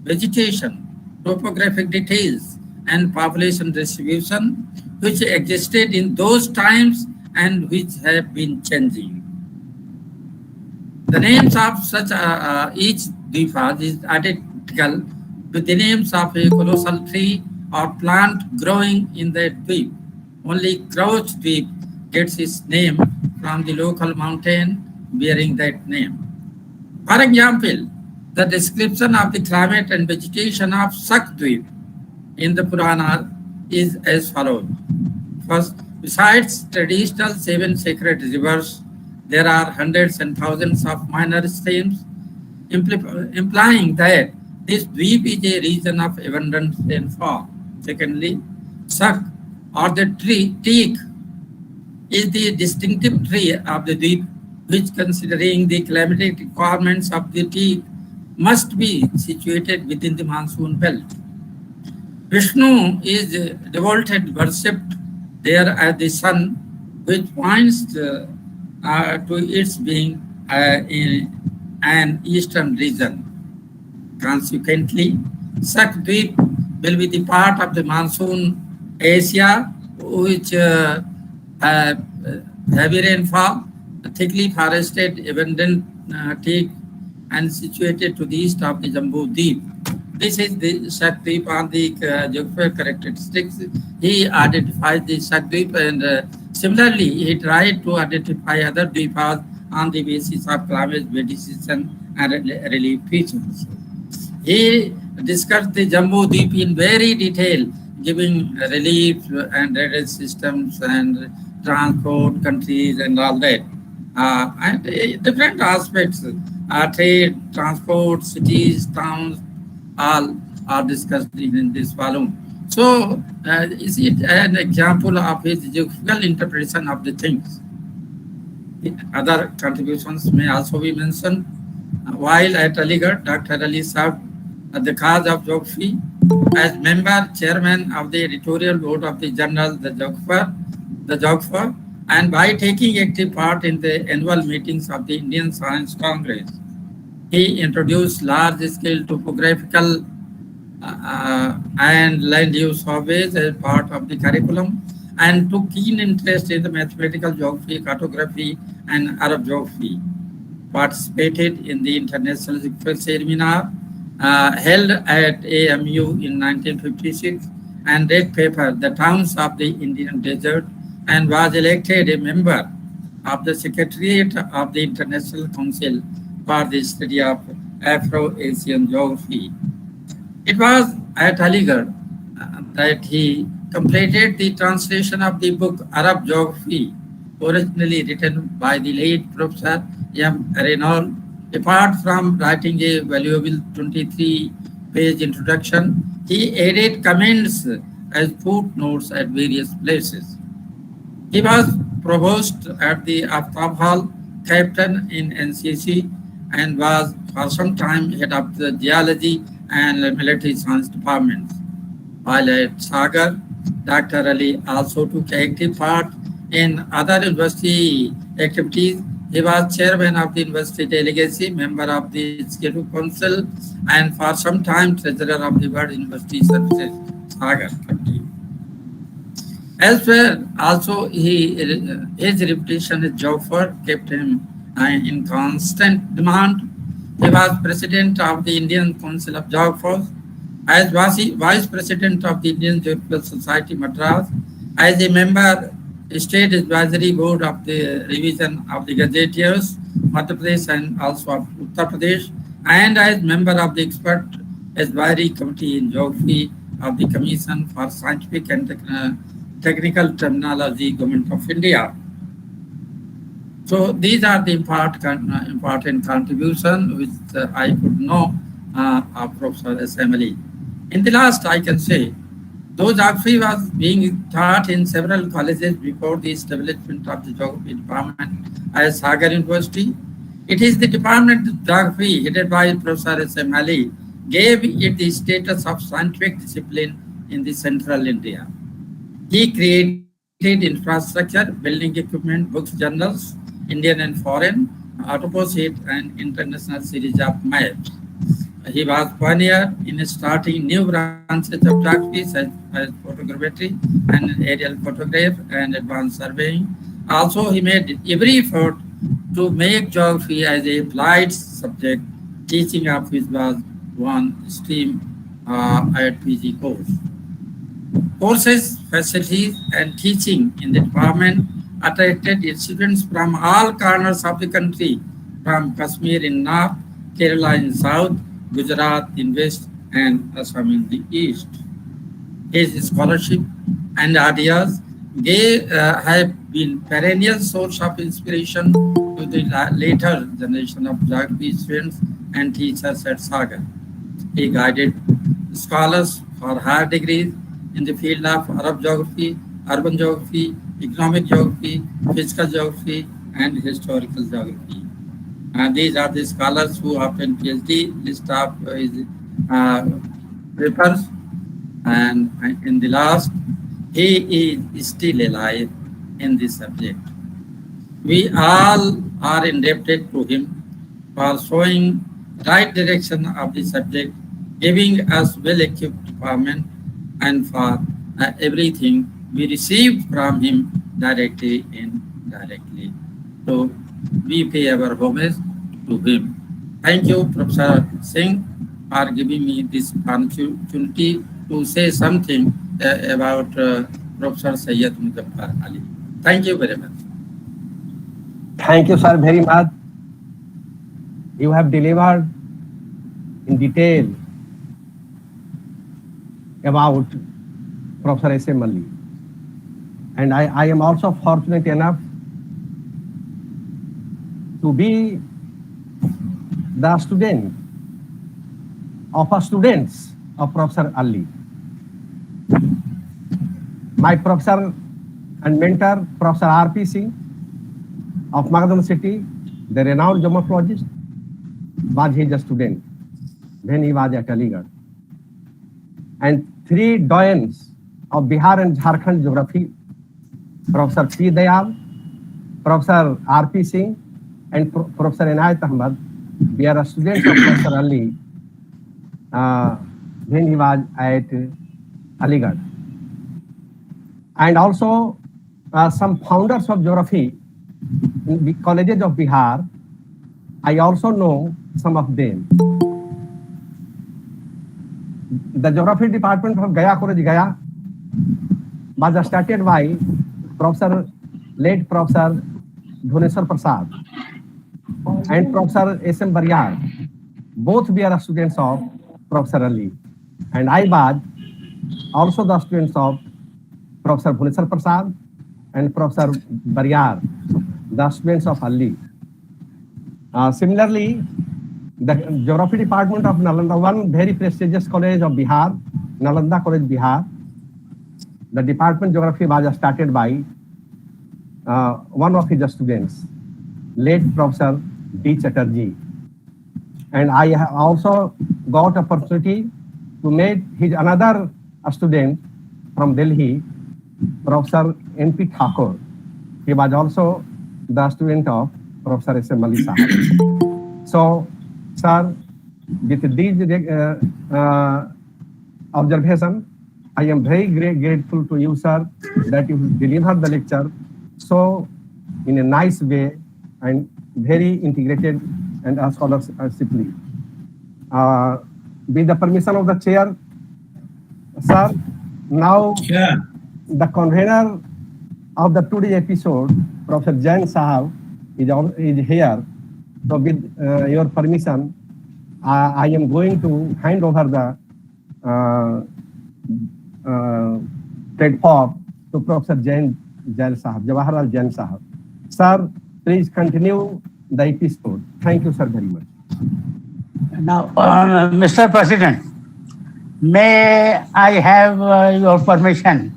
vegetation, topographic details, and population distribution which existed in those times and which have been changing. The names of such each dweepa is identical with the names of a colossal tree or plant growing in that dweep. Only Crouch Dweep gets its name from the local mountain bearing that name. For example, the description of the climate and vegetation of Sak Dweep in the Purana is as follows. First, besides traditional 7 sacred rivers, there are hundreds and thousands of minor streams, implying that this dweep is a region of abundant rainfall. Secondly, Sak, or the teak, is the distinctive tree of the dweep, which, considering the climatic requirements of the teak, must be situated within the monsoon belt. Vishnu is devoted, worshipped there as the sun, which points to its being in an eastern region. Consequently, Sak Dweep will be the part of the monsoon Asia, which heavy rainfall, thickly forested, abundant teak, and situated to the east of the Jambu Deep. This is the Sak Dweep on the geographical characteristics. He identifies the Sak Dweep, and similarly, he tried to identify other dweepas on the basis of climate, vegetation, and relief features. He discussed the Jambu Deep in very detail, giving relief and drainage systems and transport, countries, and all that. And different aspects, trade, transport, cities, towns, all are discussed in this volume. So, is it an example of his geographical interpretation of the things? Other contributions may also be mentioned. While at Aligarh, Dr. Ali served at the cause of geography as member, chairman of the editorial board of the journal The Geographer, and by taking active part in the annual meetings of the Indian Science Congress. He introduced large-scale topographical and land use surveys as part of the curriculum, and took keen interest in the mathematical geography, cartography, and Arab geography. Participated in the international geographical seminar held at AMU in 1956, and read paper, The Towns of the Indian Desert, and was elected a member of the Secretariat of the International Council for the Study of Afro-Asian Geography. It was at Aligarh that he completed the translation of the book Arab Geography, originally written by the late Professor M. Renault. Apart from writing a valuable 23-page introduction, he added comments as footnotes at various places. He was provost at the Aftab Hall, captain in NCC, and was for some time head of the geology and military science departments. While at Sagar, Dr. Ali also took active part in other university activities. He was chairman of the university delegacy, member of the Executive Council, and for some time treasurer of the World University Services Sagar. Elsewhere, also his reputation as Joffer kept him in constant demand. He was president of the Indian Council of Joggers, as vice president of the Indian Geographical Society Madras, as a member state advisory board of the revision of the gazetteers Madhya Pradesh and also of Uttar Pradesh, and as member of the expert advisory committee in geography of the Commission for Scientific and Technical Terminology, Government of India. So these are the important contribution which I could know of Professor Assembly. In the last, I can say, though geography was being taught in several colleges before the establishment of the geography department as Sagar University, it is the Department of Geography headed by Professor Assembly gave it the status of scientific discipline in the central India. He created infrastructure, building equipment, books, journals, Indian and foreign, autoposite and international series of maps. He was pioneer in starting new branches of geography such as photogrammetry and aerial photograph and advanced surveying. Also, he made every effort to make geography as a applied subject, teaching of which was one stream at PG course. Courses, facilities, and teaching in the department attracted students from all corners of the country, from Kashmir in north, Kerala in south, Gujarat in west, and Assam in the east. His scholarship and ideas have been perennial source of inspiration to the later generation of geography students and teachers at Sagar. He guided scholars for higher degrees in the field of Arab geography, urban geography, economic geography, physical geography, and historical geography. These are the scholars who obtained PhD list of his papers. And in the last, he is still alive in this subject. We all are indebted to him for showing right direction of the subject, giving us well-equipped department, and for everything we received from him directly and indirectly. So we pay our homage to him. Thank you, Professor Singh, for giving me this opportunity to say something about Professor Syed Muzaffar Ali. Thank you very much. Thank you, sir, very much. You have delivered in detail about Professor S.M. Ali. And I am also fortunate enough to be the student of students of Professor Ali. My professor and mentor, Professor R.P. Singh of Madhya city, the renowned geomorphologist, was his student when he was at Aligarh. And three doyens of Bihar and Jharkhand geography, Professor P. Dayal, Professor R.P. Singh, and Professor Inayat Ahmad, we are students of Professor Ali when he was at Aligarh. And also some founders of geography in the colleges of Bihar, I also know some of them. The geography department of Gaya College, Gaya, was started by late Professor Dhuneshwar Prasad and Professor S.M. Baryar. Both we are students of Professor Ali. And I was also the students of Professor Dhuneshwar Prasad and Professor Baryar, the students of Ali. Similarly, the geography department of Nalanda, one very prestigious college of Bihar, Nalanda College, Bihar. The department geography was started by one of his students, late Professor D. Chatterjee. And I have also got opportunity to meet his another student from Delhi, Professor N.P. Thakur. He was also the student of Professor S.M. Ali Sahab. So, sir, with these observations, I am very grateful to you, sir, that you delivered the lecture so in a nice way and very integrated and scholarshiply. With the permission of the chair, sir, now Yeah. the convener of the today's episode, Professor Jain Sahab, is here. So with your permission, I am going to hand over the platform to Professor Jain Sahab, Jawaharlal Jain Sahab. Sir, please continue the episode. Thank you, sir, very much. Now, Mr. President, may I have your permission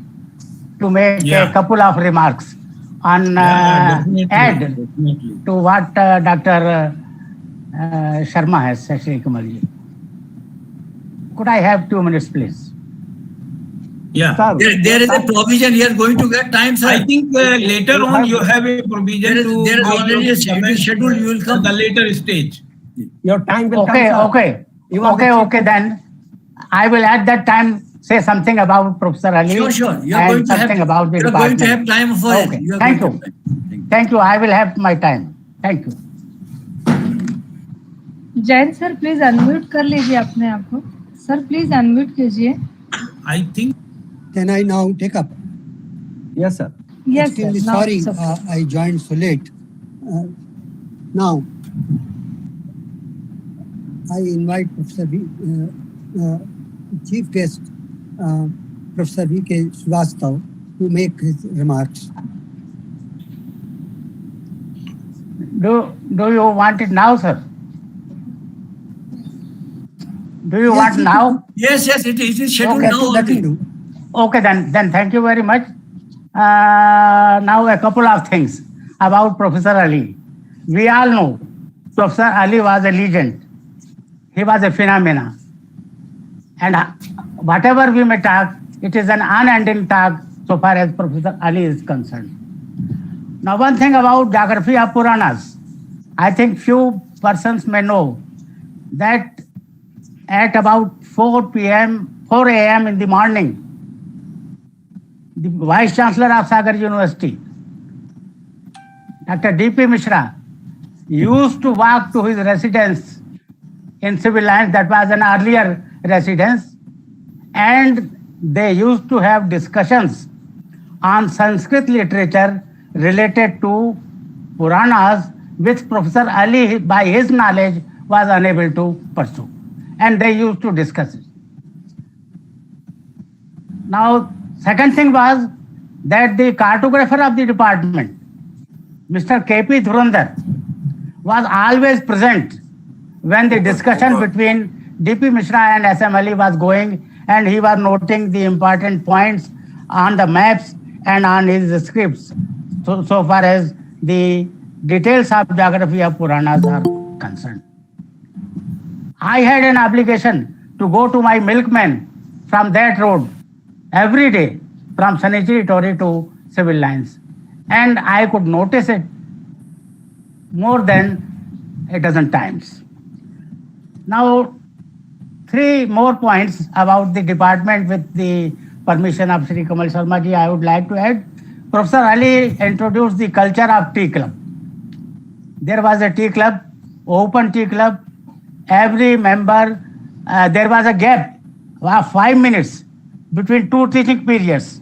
to make a couple of remarks on add to what Dr. Sharma has said, Shri Kamalji. Could I have 2 minutes, please? Yeah. Sir, There is a provision here going to get time, sir. I think later on you have a provision There is, to there is make already your a comments schedule. You will at come. the later stage. your time will Okay, come, sir. okay. You are the chief- Okay, then I will at that time say something about Professor Ali Sure. You are going and to have. something about the You are going department. to have time for it. Okay, You are thank going you. to have time. Thank you. I will have my time. Thank you. Jain sir please unmute कर लीजिए अपने आप को. Sir please unmute कीजिए. I think Can I now take up? Yes, sir. Yes, Extremely sir. Now sorry, it's okay. I joined so late. Now, I invite Professor Chief Guest, Professor V.K. Srivastav, to make his remarks. Do you want it now, sir? Do you want now? Yes, it is scheduled Okay, now. That will only. do. Okay, then thank you very much. Now a couple of things about Professor Ali. We all know Professor Ali was a legend. He was a phenomena. And whatever we may talk, it is an unending talk so far as Professor Ali is concerned. Now, one thing about geography of Puranas, I think few persons may know that at about 4 a.m. in the morning, the Vice Chancellor of Sagar University, Dr. D.P. Mishra, used to walk to his residence in civil lines, that was an earlier residence, and they used to have discussions on Sanskrit literature related to Puranas, which Professor Ali, by his knowledge, was unable to pursue. And they used to discuss it. Now, second thing was that the cartographer of the department, Mr. K.P. Dhurandhar, was always present when the discussion between D.P. Mishra and S.M. Ali was going, and he was noting the important points on the maps and on his scripts, so far as the details of geography of Puranas are concerned. I had an obligation to go to my milkman from that road every day from Sanitary Tory to civil lines, and I could notice it more than a dozen times. Now, 3 more points about the department with the permission of Shri Kamal Sharma ji I would like to add. Professor Ali introduced the culture of tea club. There was a tea club, open tea club. Every member, there was a gap of 5 minutes between 2 teaching periods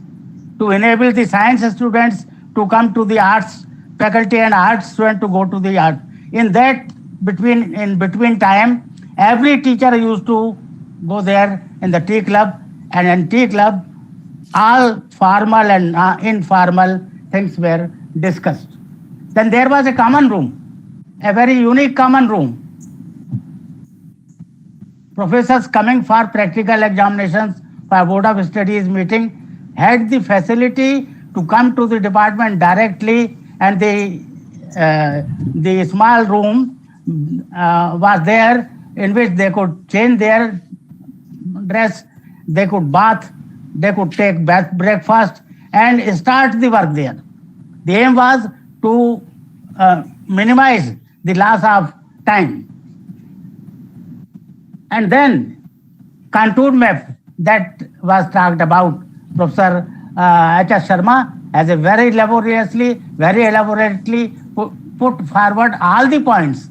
to enable the science students to come to the arts faculty and arts students to go to the art. In that between time, every teacher used to go there in the tea club, and in tea club, all formal and informal things were discussed. Then there was a common room, a very unique common room. Professors coming for practical examinations for Board of Studies meeting had the facility to come to the department directly, and the small room was there in which they could change their dress, they could bath, they could take breakfast and start the work there. The aim was to minimize the loss of time. And then contour map that was talked about, Professor H.S. Sharma has a very laboriously, very elaborately put forward all the points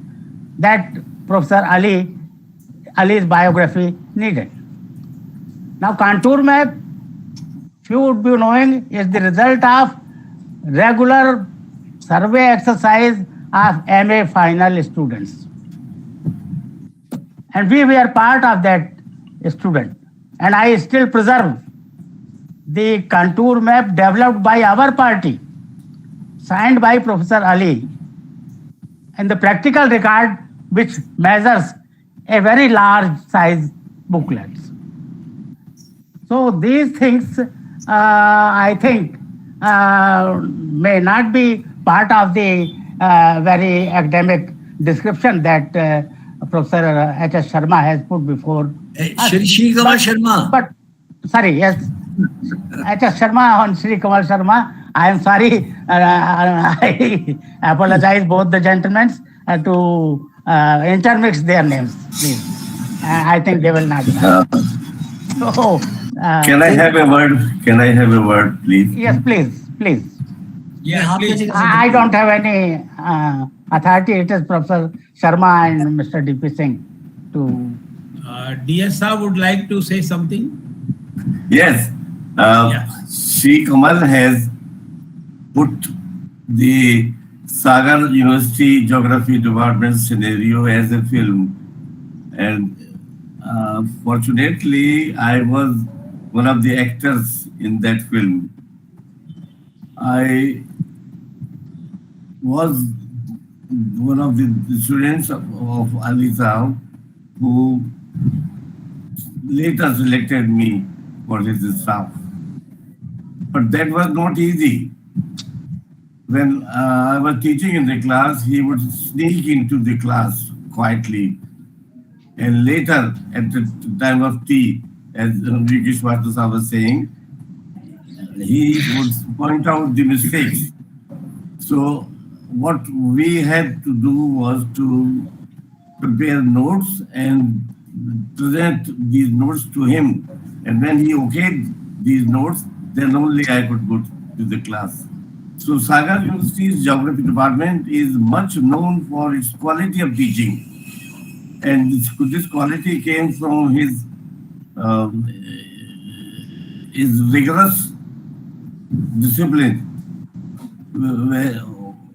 that Professor Ali's biography needed. Now, contour map, few would be knowing, is the result of regular survey exercise of MA final students. And we were part of that student. And I still preserve the contour map developed by our party, signed by Professor Ali, and the practical record which measures a very large size booklet. So these things, I think, may not be part of the very academic description that Professor H.S. Sharma has put before us. Shri Kamal Sharma. But, sorry, yes, H.S. Sharma and Shri Kamal Sharma, I am sorry, I apologize both the gentlemen to intermix their names, please. I think they will not. So, Can I have a word? Can I have a word, please? Yes, please. Yeah, please. I don't have any authority. It is Professor Sharma and Mr. D.P. Singh to. DSA would like to say something. Yes. Shri Kamal has put the Sagar University Geography Department scenario as a film. And fortunately, I was one of the actors in that film. I was one of the students of Ali Saab who later selected me for his staff. But that was not easy. When I was teaching in the class, he would sneak into the class quietly. And later, at the time of tea, as Vishwavidyalaya was saying, he would point out the mistakes. So what we had to do was to prepare notes and present these notes to him. And when he okayed these notes, then only I could go to the class. So Sagar University's Geography Department is much known for its quality of teaching. And this quality came from his rigorous discipline.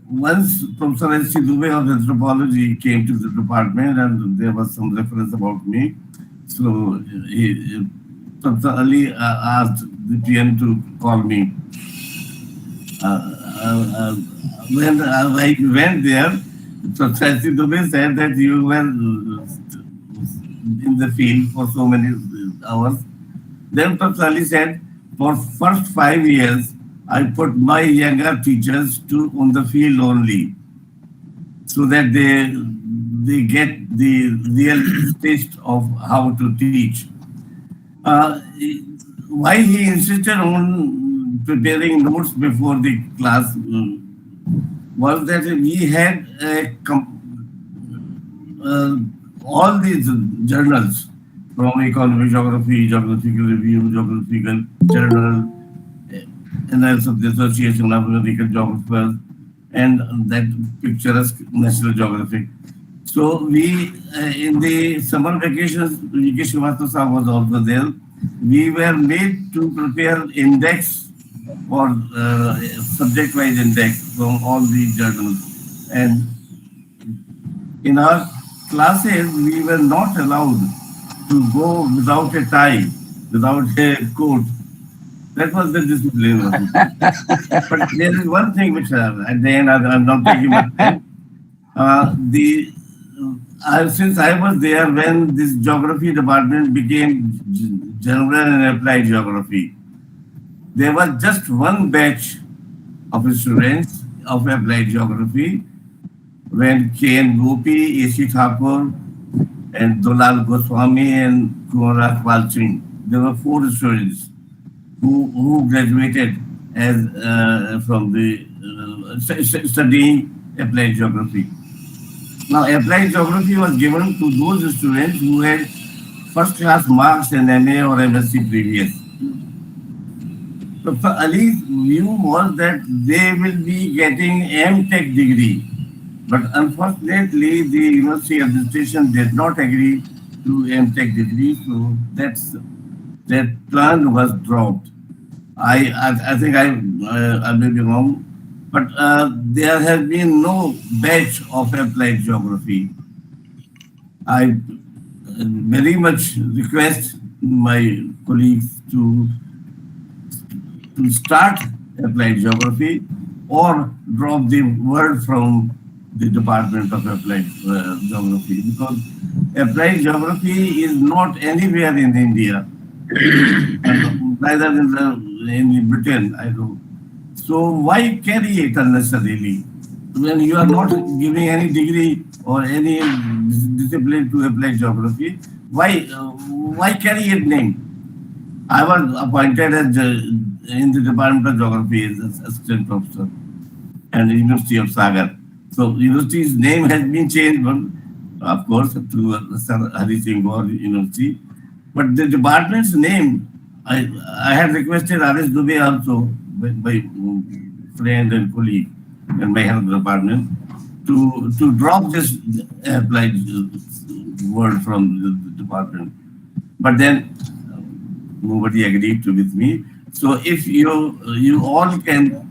Once Professor S.C. Dubey of anthropology came to the department and there was some reference about me. So Professor Ali asked the PN to call me. When I went there, Professor S.C. Dubey said that you were in the field for so many hours. Then Professor Ali said, for first 5 years, I put my younger teachers on the field only, so that they get the real taste of how to teach. Why he insisted on preparing notes before the class was that we had all these journals from Economic Geography, Geographical Review, Geographical Journal, Annals of the Association of American Geographers, and that picturesque National Geographic. So we, in the summer vacations, V.K. Srivastava was also there. We were made to prepare index or subject-wise index from all the journals. And in our classes, we were not allowed to go without a tie, without a coat. That was the discipline. But there is one thing which at the end I'm not taking much time. Since I was there when this geography department became general and applied geography, there was just one batch of students of applied geography when K.N. Gopi, A.C. Thakur, and Dolal Goswami and Kumar Pal Singh. There were 4 students who graduated as from the studying applied geography. Now, applied geography was given to those students who had first class marks in MA or MSc previous. Professor Ali's view was that they will be getting M.Tech degree. But unfortunately, the university administration did not agree to M.Tech degree, so that plan was dropped. I think I may be wrong, but there has been no batch of applied geography. I very much request my colleagues to start applied geography or drop the word from the Department of Applied Geography, because applied geography is not anywhere in India, neither in Britain, I know. So why carry it unnecessarily when you are not giving any degree or any discipline to applied geography? Why carry its name? I was appointed as in the Department of Geography as assistant professor and the University of Sagar. So university's name has been changed, of course, to Harisingh Gour University. But the department's name, I had requested R.S. Dubey also, my friend and colleague in my health department, to drop this applied word from the department. But then nobody agreed to with me. So if you all can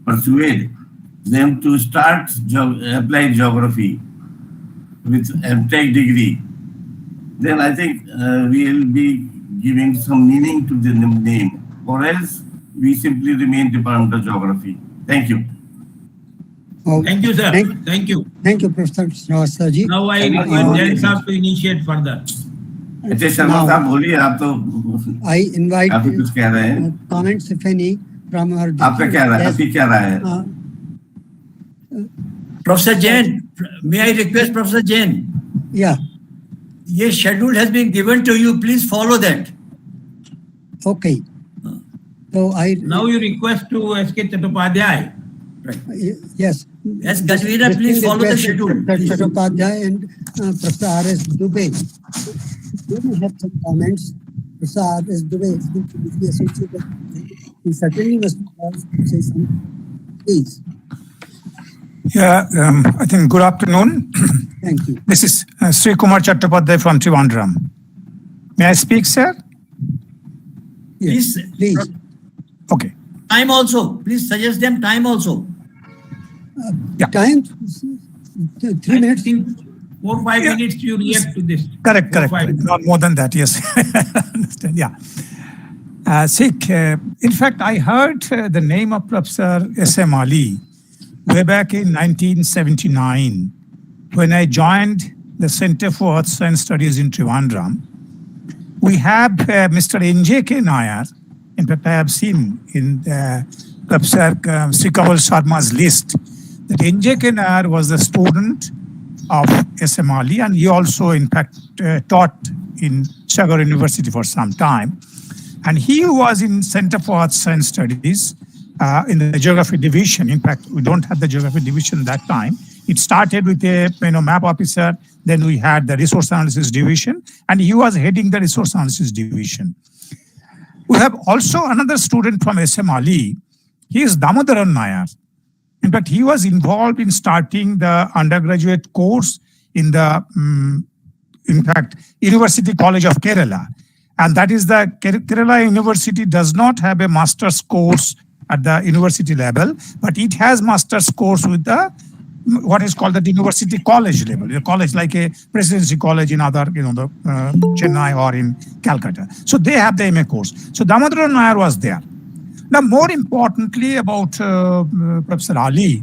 persuade them to start applied geography with M.Tech degree, then I think we will be giving some meaning to the name, or else we simply remain Department of Geography. Thank you. Oh, Thank you, sir. Thank you. Thank you, Professor Srivastava ji. Now I request Jain Saab to initiate further. अच्छा शर्मा साहब बोलिए, आप तो I invite आप भी कुछ कह रहे हैं, comments, if any, from our आपका क्या रहा है, आपकी क्या राय है? Professor Jain, may I request Professor Jain? Yeah. Yes, schedule has been given to you. Please follow that. Okay. So now you request to S.K. Chattopadhyay. Right. Yes. As convener, please follow the schedule. Dr. Chattopadhyay and Professor R.S. Dubey. We may have some comments. Professor R.S. Dubey is going to be associated. He certainly must be asked to say something. Please. Yeah, I think good afternoon. Thank you. This is Sri Kumar Chattopadhyay from Trivandrum. May I speak, sir? Yes, please. Okay. Time also. Please suggest them time also. Yeah. Time? 3 minutes? 4 or 5 minutes you react to this. Correct. Not more than that, yes. Understand, yeah. Sikh, in fact, I heard the name of Professor S.M. Ali way back in 1979 when I joined the Center for Earth Science Studies in Trivandrum. We have Mr. N.J.K. Nair. In fact, I have seen in Professor Sri Kamal Sharma's list that N.J.K. Nair was the student of S.M. Ali, and he also, in fact, taught in Sagar University for some time. And he was in Center for Earth Science Studies in the Geography Division. In fact, we don't have the Geography Division that time. It started with a map officer, then we had the Resource Analysis Division, and he was heading the Resource Analysis Division. We have also another student from S.M. Ali. He is Damodaran Nair. In fact, he was involved in starting the undergraduate course in the, University College of Kerala. And that is the Kerala University does not have a master's course at the university level, but it has master's course with the what is called the university college level, a college like a presidency college in other, the Chennai or in Calcutta. So they have the MA course. So Damodaran Nair was there. Now, more importantly about Professor Ali,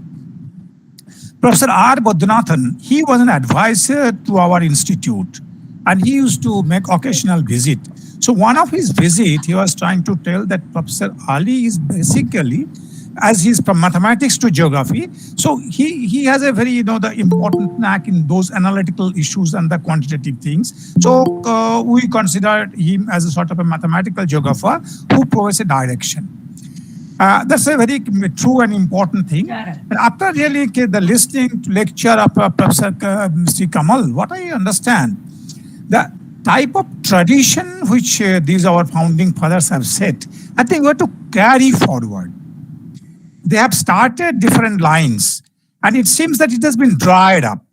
Professor R. Bodhanathan, he was an advisor to our institute, and he used to make occasional visit. So one of his visits, he was trying to tell that Professor Ali is basically, as he's from mathematics to geography, so he has a very, the important knack in those analytical issues and the quantitative things. So we considered him as a sort of a mathematical geographer who provides a direction. That's a very true and important thing. And after really the listening to lecture of Professor Sri Kamal, what I understand, that type of tradition which these our founding fathers have set, I think we have to carry forward. They have started different lines, and it seems that it has been dried up.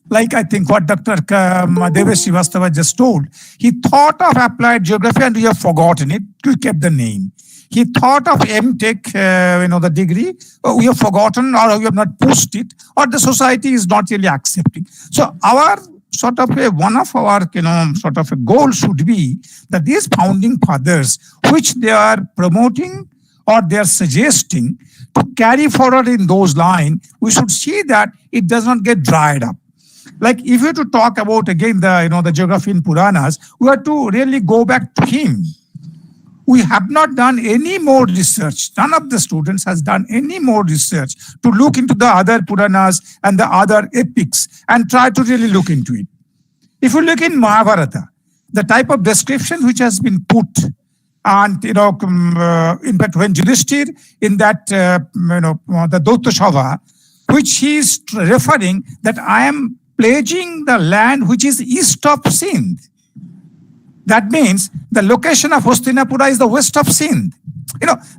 Like I think what Dr. Devesh Srivastava just told, he thought of applied geography and we have forgotten it. We kept the name. He thought of MTech, the degree. We have forgotten, or we have not pushed it, or the society is not really accepting. So our sort of one of our sort of a goal should be that these founding fathers, which they are promoting or they are suggesting to carry forward in those lines, we should see that it does not get dried up. Like if you were to talk about again the geography in Puranas, we have to really go back to him. We have not done any more research. None of the students has done any more research to look into the other Puranas and the other epics and try to really look into it. If you look in Mahabharata, the type of description which has been put, and in fact when Yudhishthir in that the Dautta Sabha, which he is referring that I am pledging the land which is east of Sindh. That means the location of Hastinapura is the west of Sindh.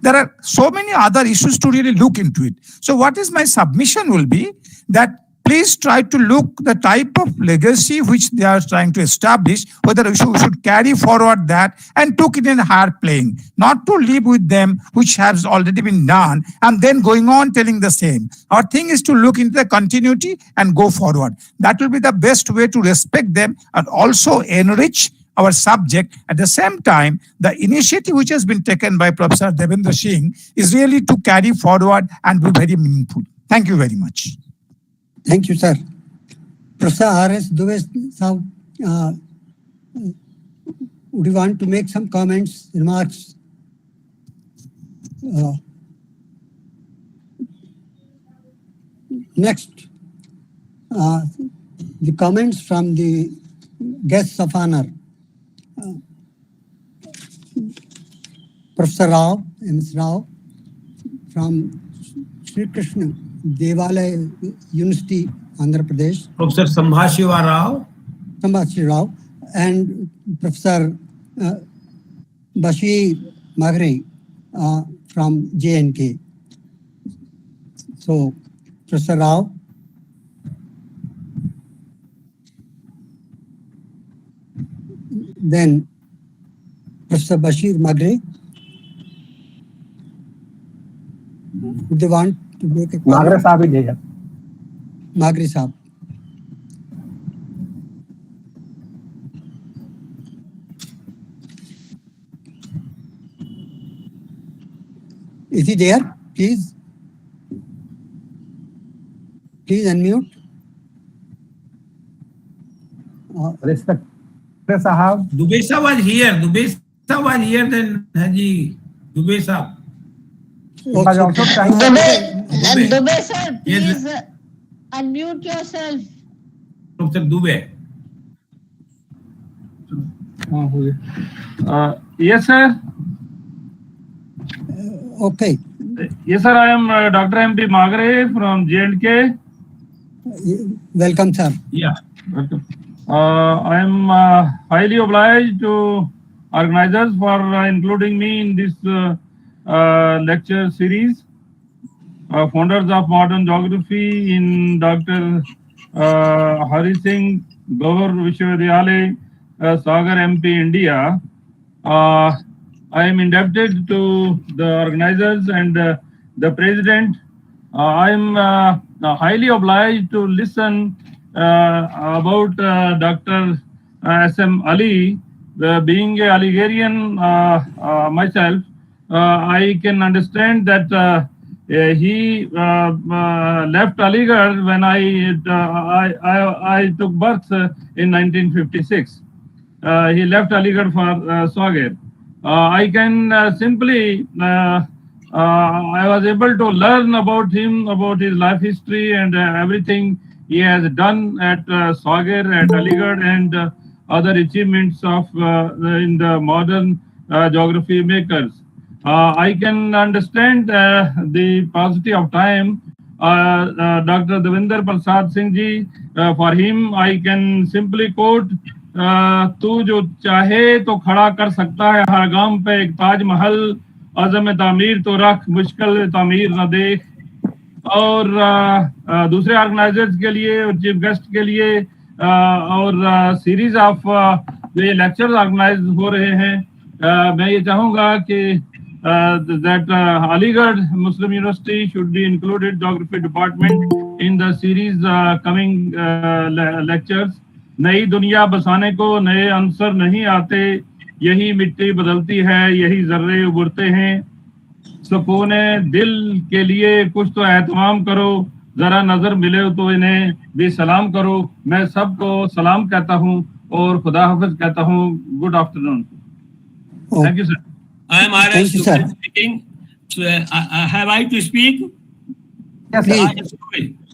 There are so many other issues to really look into it. So what is my submission will be that please try to look the type of legacy which they are trying to establish, whether we should carry forward that and took it in a higher plane, not to live with them which has already been done and then going on telling the same. Our thing is to look into the continuity and go forward. That will be the best way to respect them and also enrich our subject. At the same time, the initiative which has been taken by Professor Devendra Singh is really to carry forward and be very meaningful. Thank you very much. Thank you, sir. Professor R.S. Dubey, would you want to make some comments, remarks? Next, the comments from the guests of honor. Professor Rao, M.S. Rao, from Sri Krishna Devalaya University, Andhra Pradesh. Professor Sambhashiva Rao, and Professor Bashir Magre from JNK. So, Professor Rao. Then Professor Bashir Magre. Would they want to make a comment? Magre Sahab is there. Magre Sahab. Is he there? Please. Please unmute. Respect. Sahab. Dubey Sahab was here. Dubey Sahab was here, then Haji Dubey Sahab. Dubey sir, please unmute yourself. Professor Dubey. Yes, sir. Okay. Yes, sir. I am Dr. M.P. Magre from J&K. Welcome, sir. Yeah, welcome. I am highly obliged to organizers for including me in this lecture series. Founders of modern geography in Dr. Harisingh, Gour, Vishwavidyalaya, Sagar, MP, India. I am indebted to the organizers and the president. I am highly obliged to listen about Dr. S.M. Ali. Being a Algerian myself, I can understand that he left Aligarh when I took birth in 1956. He left Aligarh for Sagar. I can simply, I was able to learn about him, about his life history and everything he has done at Sagar, at Aligarh, and other achievements of in the modern geography makers. I can understand the paucity of time. Dr. Devendra Prasad Singh ji, for him, I can simply quote तू जो चाहे तो खड़ा कर सकता है हर गांव पे एक ताजमहल, अज़म तामीर तो रख, मुश्किल तामीर न देख। और दूसरे ऑर्गेनाइजर्स के लिए और चीफ गेस्ट के लिए और सीरीज ऑफ जो ये लेक्चर्स ऑर्गेनाइज हो रहे हैं, मैं ये चाहूँगा कि that Aligarh Muslim University should be included geography department in the series coming lectures. नई दुनिया बसाने को नए आंसर नहीं आते, यही मिट्टी बदलती है, यही जर्रे उभरते हैं। सुकूने दिल के लिए कुछ तो एहतमाम करो, जरा नजर मिले तो इन्हें भी सलाम करो। मैं सबको सलाम कहता हूँ और खुदा हाफिज कहता हूँ। Good afternoon. Thank you sir. I am RS speaking. So, have I to speak? Yes,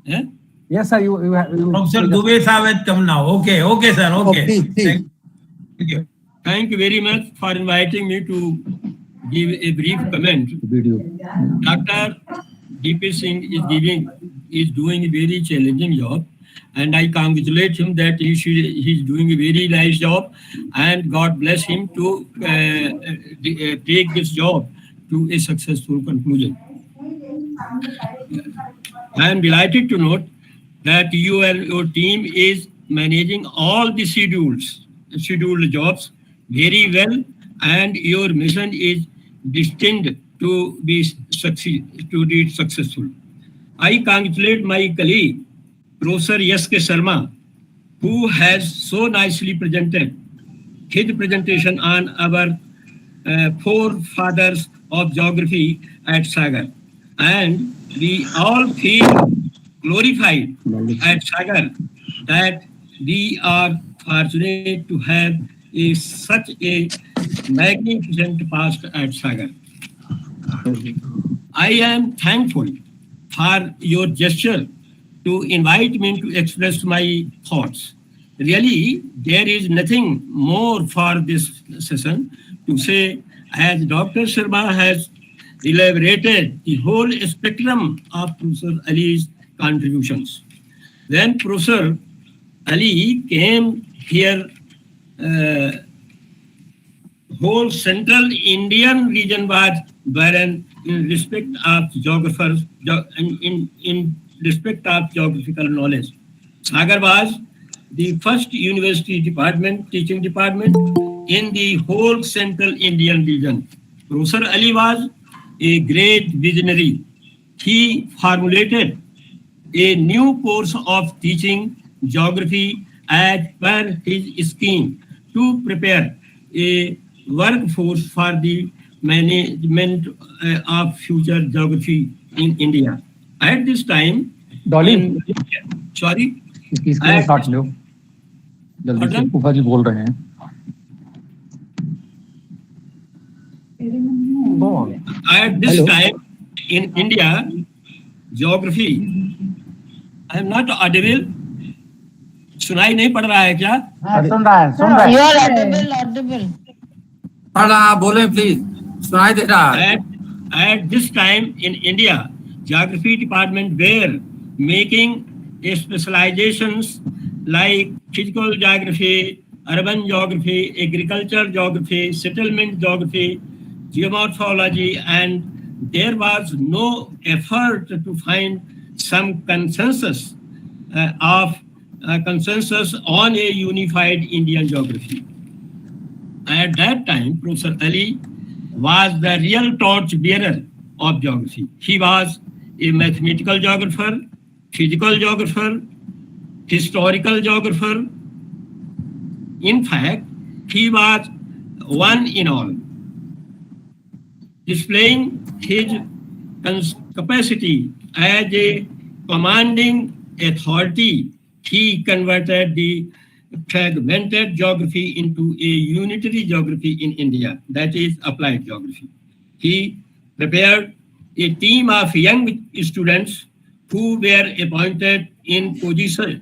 Yeah? yes, sir. You have. Professor Dubey sir will come now. Okay, sir. Okay. Thank you. Thank you very much for inviting me to give a brief comment. Dr. DP Singh is doing a very challenging job, and I congratulate him that he's doing a very nice job, and God bless him to take this job to a successful conclusion. I am delighted to note that you and your team is managing all the scheduled jobs very well, and your mission is destined to be successful. I congratulate my colleague, Professor S.K. Sharma, who has so nicely presented his presentation on our forefathers of geography at Sagar. And we all feel glorified at Sagar that we are fortunate to have such a magnificent past at Sagar. I am thankful for your gesture to invite me to express my thoughts. Really, there is nothing more for this session to say, as Dr. Sharma has elaborated the whole spectrum of Professor Ali's contributions. When Professor Ali came here, whole central Indian region was barren in respect of geographers, in respect of geographical knowledge. Sagar was the first university department, teaching department in the whole central Indian region. Professor Ali was a great visionary. He formulated a new course of teaching geography as per his scheme to prepare a workforce for the management of future geography in India. At this time, Dolly, sorry, इसकी काट लो, जल्दी से फूफा जी बोल रहे हैं। At this time in India, geography, I am not audible. सुनाई नहीं पड़ रहा है क्या? सुन रहा है। You are audible. बोले please. सुनाई दे रहा है। At this time in India, geography department were making specializations like physical geography, urban geography, agriculture geography, settlement geography, geomorphology, and there was no effort to find some consensus on a unified Indian geography. At that time, Professor Ali was the real torch bearer of geography. He was a mathematical geographer, physical geographer, historical geographer. In fact, he was one in all. Displaying his capacity as a commanding authority, he converted the fragmented geography into a unitary geography in India, that is applied geography. He prepared a team of young students who were appointed in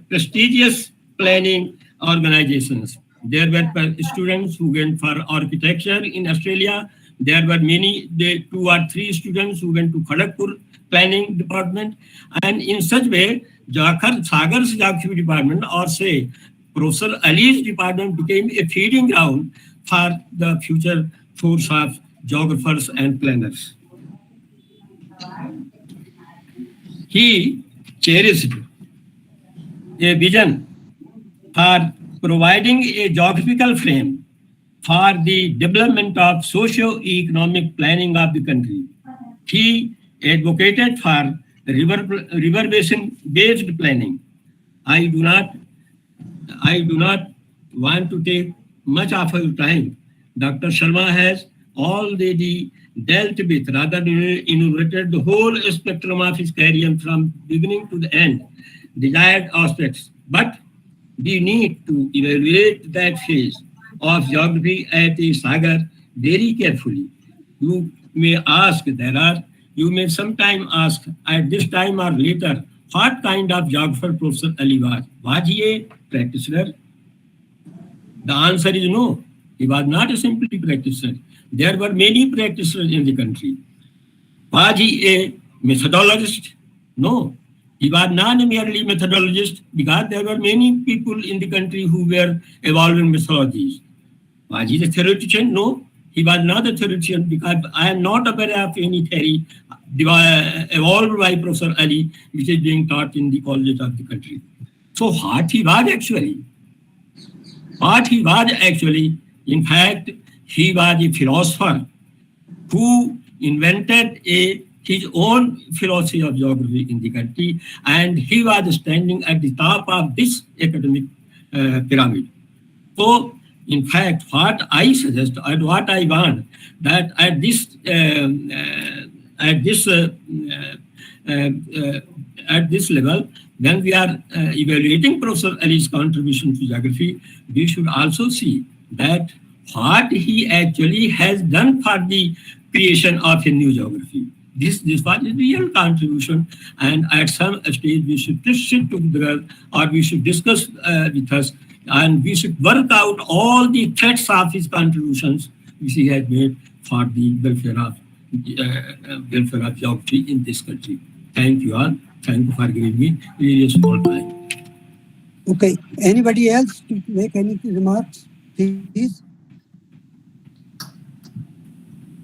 prestigious planning organizations. There were students who went for architecture in Australia. There were 2 or 3 students who went to Kharagpur planning department. And in such way, Sagar's geography department, or say Professor Ali's department became a feeding ground for the future force of geographers and planners. He cherished a vision for providing a geographical frame for the development of socio-economic planning of the country. He advocated for river basin-based planning. I do not want to take much of your time. Dr. Sharma has already dealt with, rather enumerated the whole spectrum of his career from beginning to the end, desired aspects. But we need to evaluate that phase of geography at a Sagar very carefully. You may sometime ask at this time or later, what kind of geographer Professor Ali was? Was he a practitioner? The answer is no. He was not a simply practitioner. There were many practitioners in the country. Was he a methodologist? No. He was not merely a methodologist because there were many people in the country who were evolving methodologies. Was he a theoretician? No. He was not a theoretician because I am not aware of any theory evolved by Professor Ali which is being taught in the colleges of the country. So what he was actually, in fact, he was a philosopher who invented his own philosophy of geography in the country, and he was standing at the top of this academic pyramid. So, in fact, what I suggest and what I want that at this level, when we are evaluating Professor Ali's contribution to geography, we should also see that what he actually has done for the creation of a new geography. This was a real contribution, and at some stage we should sit together or we should discuss with us, and we should work out all the threads of his contributions which he has made for the welfare of geography in this country. Thank you all. Thank you for giving me very small time. Okay. Anybody else to make any remarks, please?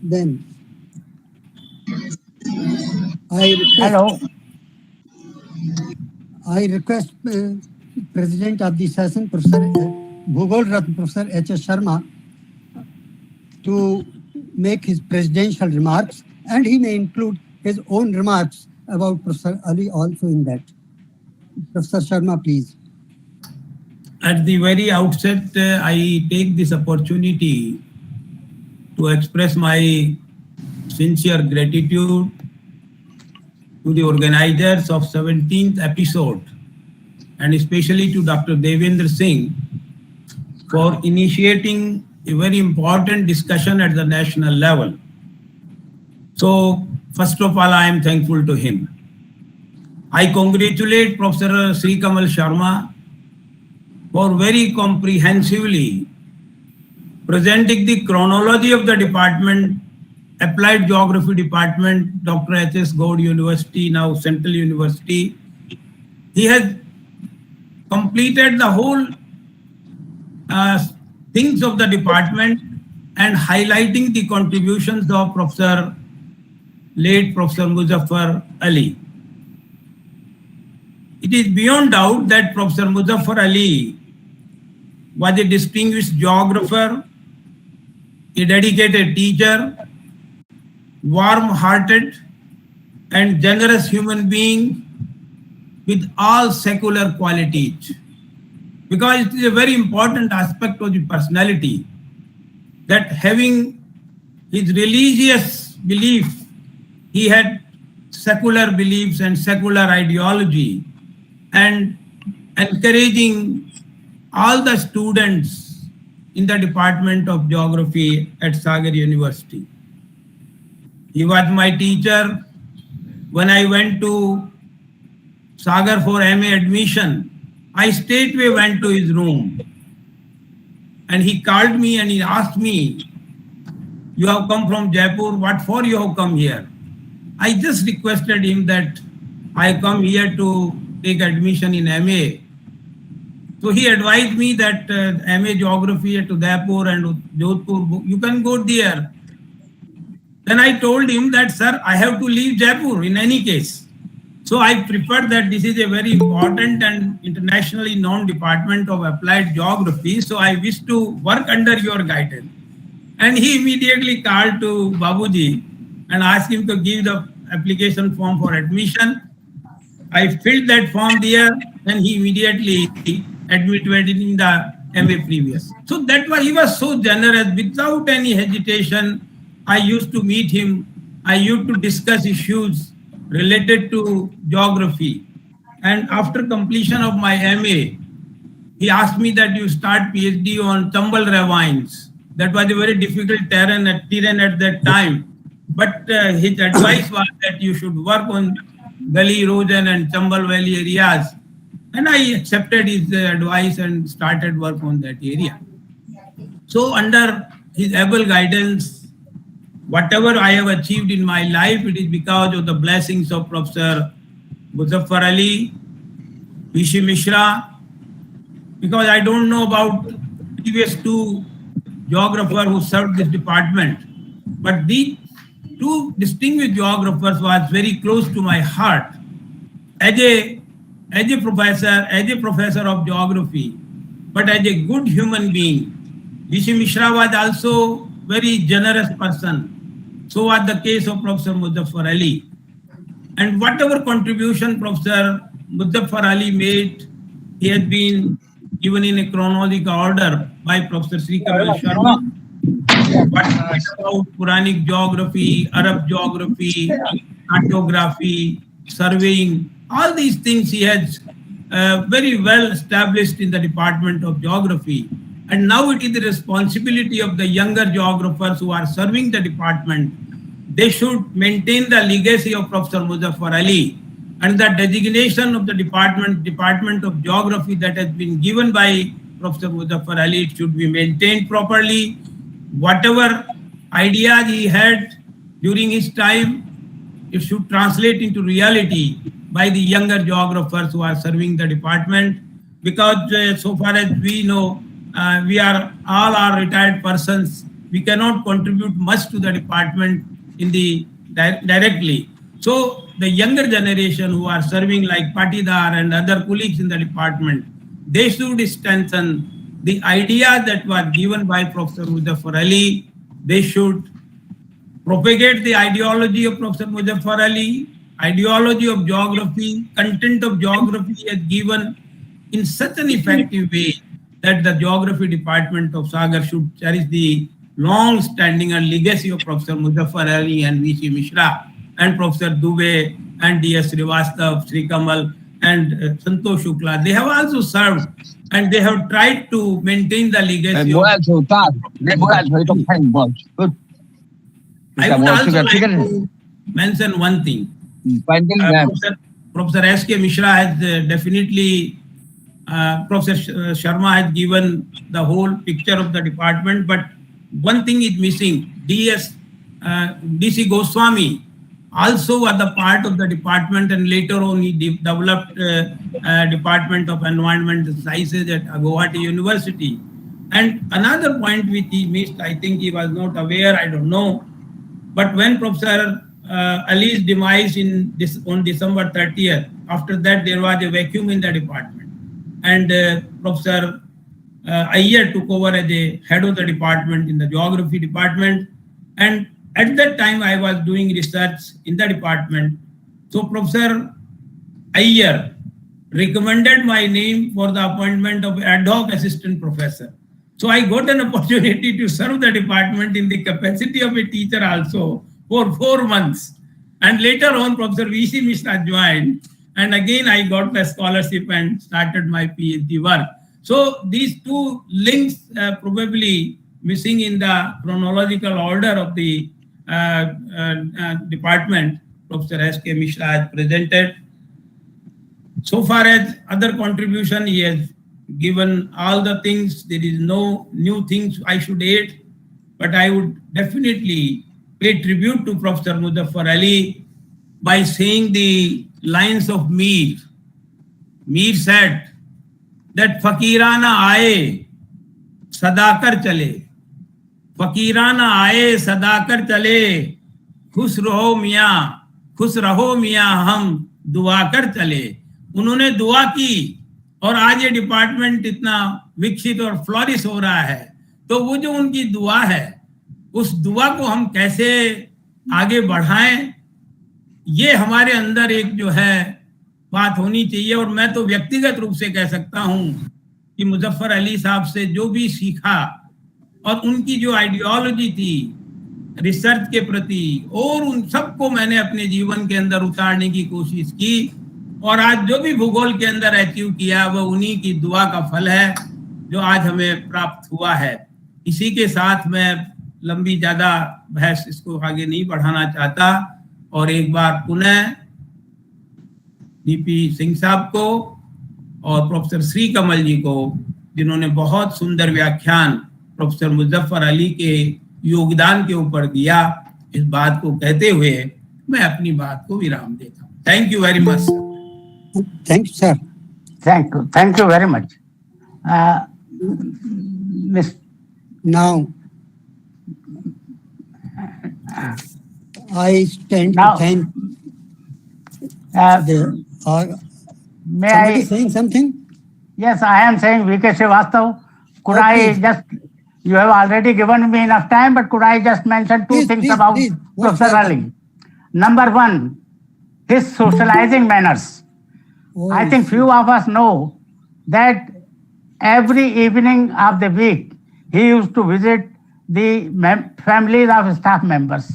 Then I request President of the session, Professor Bhugol Ratna, Professor H.S. Sharma, to make his presidential remarks, and he may include his own remarks about Professor Ali also in that. Professor Sharma, please. At the very outset, I take this opportunity to express my sincere gratitude to the organizers of 17th episode, and especially to Dr. Devendra Singh for initiating a very important discussion at the national level. So, first of all, I am thankful to him. I congratulate Professor Sri Kamal Sharma for very comprehensively presenting the chronology of the department, Applied Geography Department, Dr. H.S. Gour University, now Central University. He has completed the whole things of the department and highlighting the contributions of late Professor Muzaffar Ali. It is beyond doubt that Professor Muzaffar Ali was a distinguished geographer, a dedicated teacher, warm-hearted and generous human being with all secular qualities. Because it is a very important aspect of the personality that having his religious belief, he had secular beliefs and secular ideology, and encouraging all the students in the Department of Geography at Sagar University. He was my teacher when I went to Sagar for MA admission. I straightway went to his room and he called me and he asked me, "You have come from Jaipur, what for you have come here?" I just requested him that I come here to take admission in MA. So he advised me that MA Geography at Udaipur and Jodhpur, you can go there. Then I told him that, sir, I have to leave Jaipur in any case. So I prefer that this is a very important and internationally known department of applied geography. So I wish to work under your guidance. And he immediately called to Babuji and asked him to give the application form for admission. I filled that form there and he immediately admitted in the MA previous. So that was, he was so generous without any hesitation. I used to meet him. I used to discuss issues related to geography. And after completion of my MA, he asked me that you start PhD on Chambal ravines. That was a very difficult terrain at that time. But his advice was that you should work on gully erosion and Chambal Valley areas. And I accepted his advice and started work on that area. So under his able guidance, whatever I have achieved in my life, it is because of the blessings of Professor Muzaffar Ali, V.C. Mishra, because I don't know about previous two geographers who served this department, but these two distinguished geographers was very close to my heart. As a professor of geography, but as a good human being, V.C. Mishra was also very generous person. So was the case of Professor Muzaffar Ali. And whatever contribution Professor Muzaffar Ali made, he has been given in a chronological order by Professor Srikamal Sharma. What about Puranic geography, Arab geography, cartography, surveying, all these things he has very well established in the Department of Geography. And now it is the responsibility of the younger geographers who are serving the department. They should maintain the legacy of Professor Muzaffar Ali, and the designation of the Department of Geography that has been given by Professor Muzaffar Ali, it should be maintained properly. Whatever ideas he had during his time, it should translate into reality by the younger geographers who are serving the department. Because so far as we know, we are all are retired persons. We cannot contribute much to the department in the directly. So the younger generation who are serving like Patidar and other colleagues in the department, they should strengthen the idea that was given by Professor Muzaffar Ali. They should propagate the ideology of Professor Muzaffar Ali, ideology of geography, content of geography as given in such an effective way that the geography department of Sagar should cherish the long-standing and legacy of Professor Muzaffar Ali and V.C. Mishra and Professor Dubey and D.S. Srivastav, Sri Kamal and Santosh Shukla. They have also served and they have tried to maintain the legacy. I would also like to mention one thing. Professor S.K. Mishra has definitely, Professor Sharma has given the whole picture of the department, but one thing is missing. D.C. Goswami also was the part of the department, and later on he developed Department of Environmental Sciences at Guwahati University. And another point which he missed, I think he was not aware, I don't know, but when Professor Ali's demise on December 30th, after that there was a vacuum in the department, and Professor Iyer took over as the head of the department in the geography department. And at that time I was doing research in the department. So Professor Iyer recommended my name for the appointment of ad hoc assistant professor. So I got an opportunity to serve the department in the capacity of a teacher also for 4 months. And later on Professor V.C. Mishra joined, and again I got the scholarship and started my PhD work. So these two links probably missing in the chronological order of the department, Professor S.K. Mishra has presented. So far as other contribution, he has given all the things. There is no new things I should add, but I would definitely pay tribute to Professor Muzaffar Ali by saying the lines of Mir. Mir said, that Fakirana आए सदाकर चले, फकीराना आए सदाकर चले, खुश रहो मियाँ हम दुआ कर चले। उन्होंने दुआ की और आज ये डिपार्टमेंट इतना विकसित और फ्लोरिश हो रहा है। तो वो जो उनकी दुआ है, उस दुआ को हम कैसे आगे बढ़ाएं, ये हमारे अंदर एक जो है बात होनी चाहिए। और मैं तो व्यक्तिगत रूप से कह सकता हूं कि मुजफ्फर अली साहब से जो भी सीखा और उनकी जो आइडियोलॉजी थी रिसर्च के प्रति, और उन सबको मैंने अपने जीवन के अंदर उतारने की कोशिश की। और आज जो भी भूगोल के अंदर अचीव किया वो उन्हीं की दुआ का फल है जो आज हमें प्राप्त हुआ है। इसी के साथ मैं लंबी ज्यादा बहस इसको आगे नहीं बढ़ाना चाहता और एक बार पुनः डीपी सिंह साहब को और प्रोफेसर श्री कमल जी को, जिन्होंने बहुत सुंदर व्याख्यान प्रोफेसर मुजफ्फर अली के योगदान के ऊपर दिया, इस बात को कहते हुए मैं अपनी बात को विराम देता हूँ। Thank you very much sir. Thank you, sir. Thank you very much. Now, I stand to thank may somebody I saying something? Yes, I am saying VK Srivastav. Could I just, you have already given me enough time, but could I just mention two things about Professor Ali? Number one, his socializing manners. I think few of us know that every evening of the week, he used to visit the families of staff members.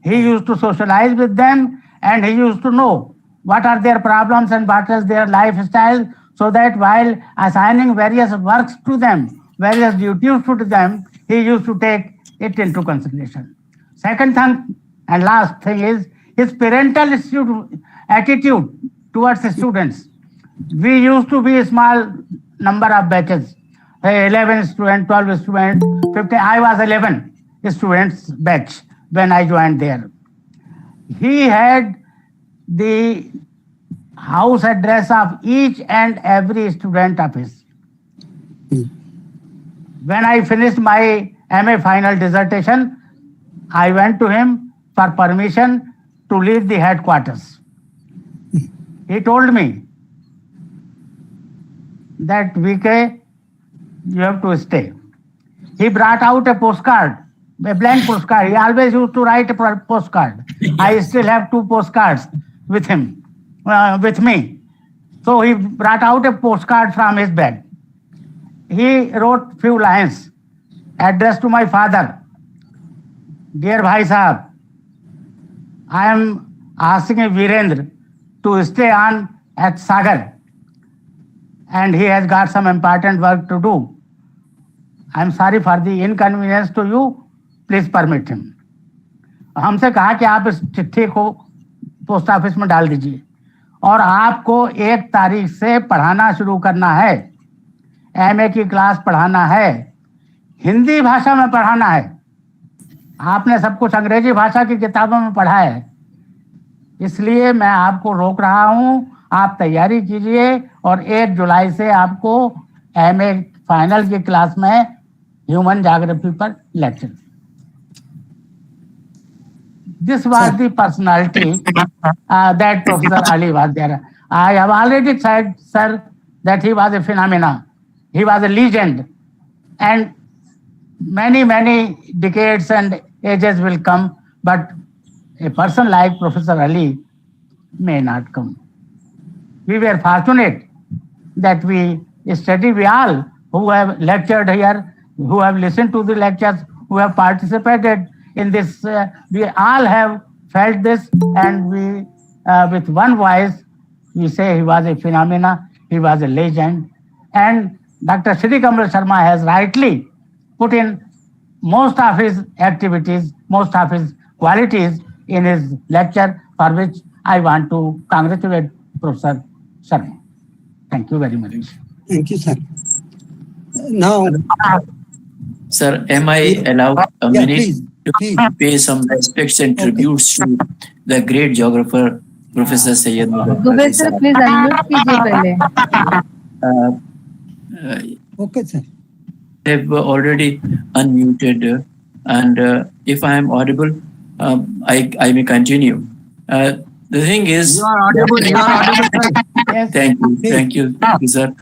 He used to socialize with them and he used to know what are their problems and what is their lifestyle, so that while assigning various works to them, various duties to them, he used to take it into consideration. Second thing and last thing is his parental attitude towards the students. We used to be a small number of batches, 11 students, 12 students, 15. I was 11 students batch when I joined there. He had the house address of each and every student of his. When I finished my MA final dissertation, I went to him for permission to leave the headquarters. He told me that VK, you have to stay. He brought out a postcard, a blank postcard. He always used to write a postcard. I still have 2 postcards with him, with me. So he brought out a postcard from his bag. He wrote few lines addressed to my father. Dear Bhai Sahab, I am asking Virendra to stay on at Sagar, and he has got some important work to do. I am sorry for the inconvenience to you. Please permit him. हमसे कहा कि आप इस चिट्ठी को post office में डाल दीजिए और आपको 1 तारीख से पढ़ाना शुरू करना है, एमए की क्लास पढ़ाना है, हिंदी भाषा में पढ़ाना है। आपने सब कुछ अंग्रेजी भाषा की किताबों में पढ़ा है, इसलिए मैं आपको रोक रहा हूं। आप तैयारी कीजिए और 1 जुलाई से आपको एमए फाइनल की क्लास में ह्यूमन ज्योग्राफी पर lecture. This was the personality that Professor Ali was there. I have already said, sir, that he was a phenomenon. He was a legend, and many decades and ages will come, but a person like Professor Ali may not come. We were fortunate that we studied, we all who have lectured here, who have listened to the lectures, who have participated in this, we all have felt this, and we, with one voice, we say he was a phenomenon, he was a legend. And Dr. Shri Kamal Sharma has rightly put in most of his activities, most of his qualities in his lecture, for which I want to congratulate Professor Sharma. Thank you very much. Thank you, sir. Now, sir, am I allowed a minute please. to pay some respects and tributes to the great geographer, Professor Sayyid Muhammad? Dubey sir please unmute कीजिए पहले। Okay, sir. have already unmuted, and if I am audible, I may continue. The thing is, You are audible. You are audible, sir. Yes. thank you, sir.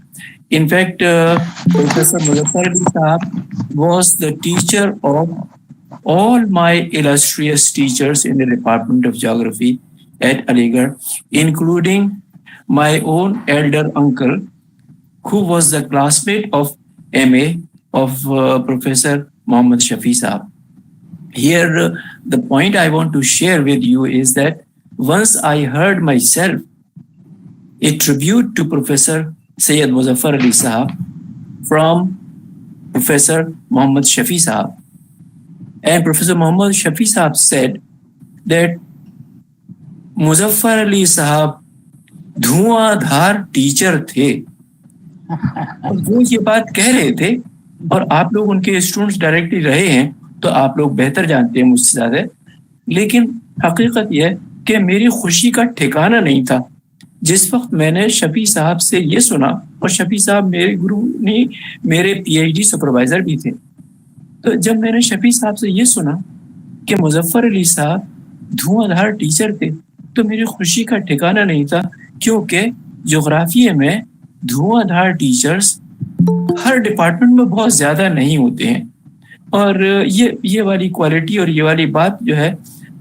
In fact, Professor Muzaffar Ali Sahab was the teacher of all my illustrious teachers in the Department of Geography at Aligarh, including my own elder uncle, who was the classmate of MA of Professor Muhammad Shafi Sahab. Here, the point I want to share with you is that once I heard myself a tribute to Professor Sayyid Muzaffar Ali Sahab from Professor Muhammad Shafi Sahab. And Professor Muhammad Shafi Sahab said that Muzaffar Ali Sahab Dhuandhar teacher थे. वो ये बात कह रहे थे, और आप लोग उनके स्टूडेंट्स डायरेक्टली रहे हैं तो आप लोग बेहतर जानते हैं मुझसे ज्यादा. लेकिन हकीकत यह कि मेरी खुशी का ठिकाना नहीं था जिस वक्त मैंने शफी साहब से ये सुना, और शफी साहब मेरे गुरु नहीं, मेरे पीएचडी सुपरवाइजर भी थे. तो जब मैंने शफी साहब से ये सुना कि मुजफ्फर अली साहब धुआंधार टीचर थे, तो मेरी खुशी का ठिकाना नहीं था, क्योंकि ज्योग्राफी में धुआंधार टीचर्स हर डिपार्टमेंट में बहुत ज्यादा नहीं होते हैं. और ये वाली क्वालिटी और ये वाली बात जो है,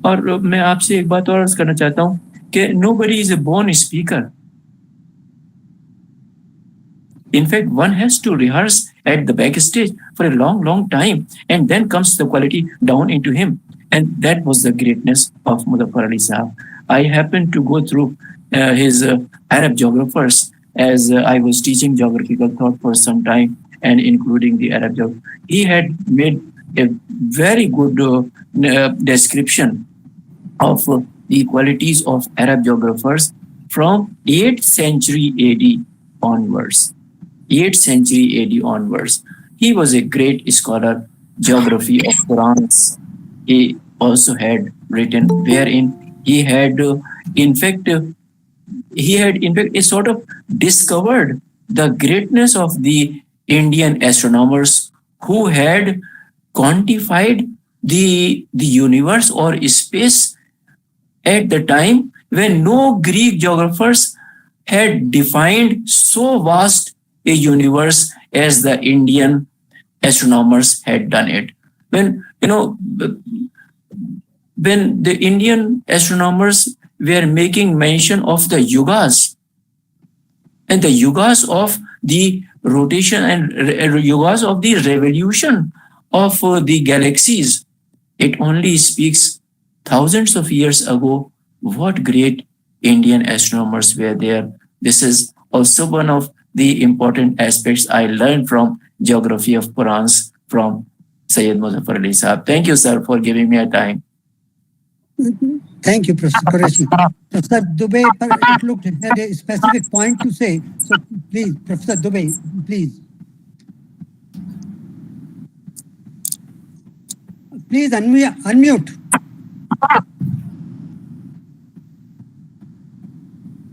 और मैं आपसे एक बात और अर्ज करना चाहता हूँ कि nobody is a born speaker. In fact, one has to rehearse at the backstage for a long time, and then comes the quality down into him. And that was the greatness of Muzaffar Ali Sahab. I happened to go through his Arab geographers as I was teaching geographical thought for some time, and including the Arab geography. He had made a very good description of the qualities of Arab geographers from 8th century AD onwards. 8th century AD onwards. He was a great scholar, geography of Qurans. He also had written wherein he had in fact a sort of discovered the greatness of the Indian astronomers who had quantified the universe or space at the time when no Greek geographers had defined so vast a universe as the Indian astronomers had done it. When the Indian astronomers were making mention of the yugas, and the yugas of the rotation and yugas of the revolution of the galaxies, it only speaks thousands of years ago what great Indian astronomers were there. This is also one of the important aspects I learned from geography of Qurans from Sayyid Muzaffar Ali Sahab. Thank you, sir, for giving me a time. Thank you, Professor Qureshi. Professor Dubey, it looked had a specific point to say. So please, Professor Dubey, please. Please unmute.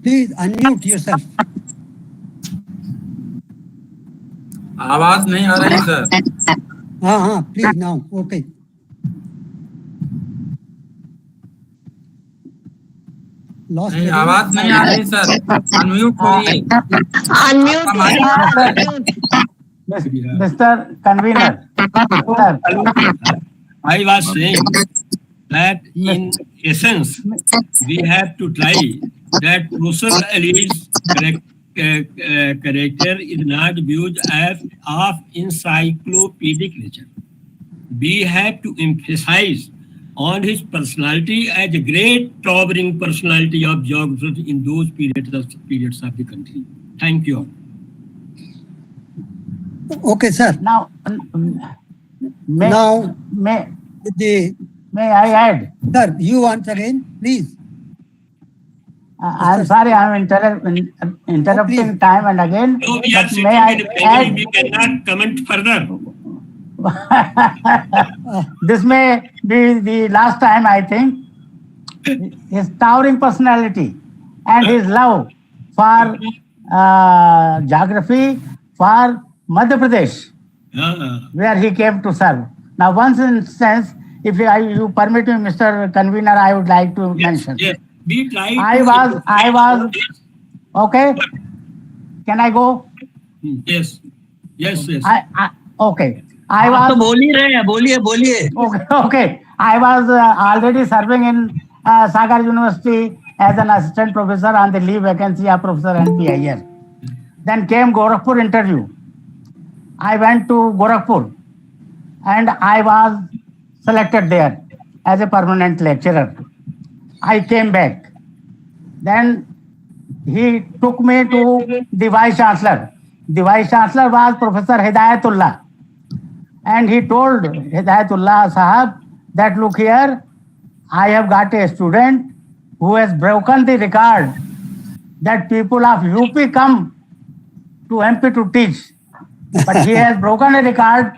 Please unmute yourself. आवाज नहीं आ रही sir. हाँ, please now. Okay. नहीं, आवाज नहीं आ रही sir. Unmute होइए. Unmute. Mr. Convener. I was saying that in essence, we have to try that Professor Ali's character is not viewed as of encyclopedic nature. We have to emphasize on his personality as a great towering personality of geography in those periods of the country. Thank you all. Okay, sir. Now, may I add? Sir, you once again, please. I'm sorry, I'm interrupting time and again. No, we are But sitting may I in a plenary, add? we cannot comment further. This may be the last time, I think. His towering personality and his love for geography, for Madhya Pradesh, where he came to serve. Now, one instance, if you permit me, Mr. Convener, I would like to mention. Yes, we tried. I was, okay. Can I go? Yes, yes. Okay. I was. तो बोल ही रहे हैं, बोलिए. Okay. I was already serving in Sagar University as an assistant professor on the leave vacancy of Professor N.P. Iyer. Then came Gorakhpur interview. I went to Gorakhpur and I was selected there as a permanent lecturer. I came back. Then he took me to the Vice Chancellor. The Vice Chancellor was Professor Hidayatullah. And he told Hidayatullah Sahab that, look here, I have got a student who has broken the record that people of UP come to MP to teach. But he has broken a record.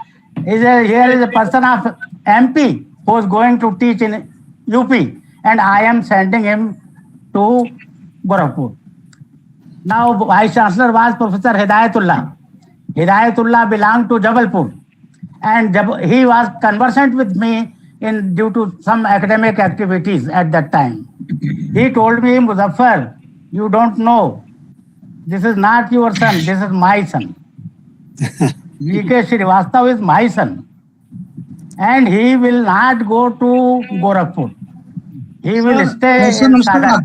Here is a person of MP who is going to teach in UP. And I am sending him to Gorakhpur. Now, Vice Chancellor was Professor Hidayatullah. Hidayatullah belonged to Jabalpur. And he was conversant with me due to some academic activities at that time. He told me, Muzaffar, you don't know. This is not your son, this is my son. V.K. Srivastava is my son. And he will not go to Gorakhpur. He will stay in Sagar.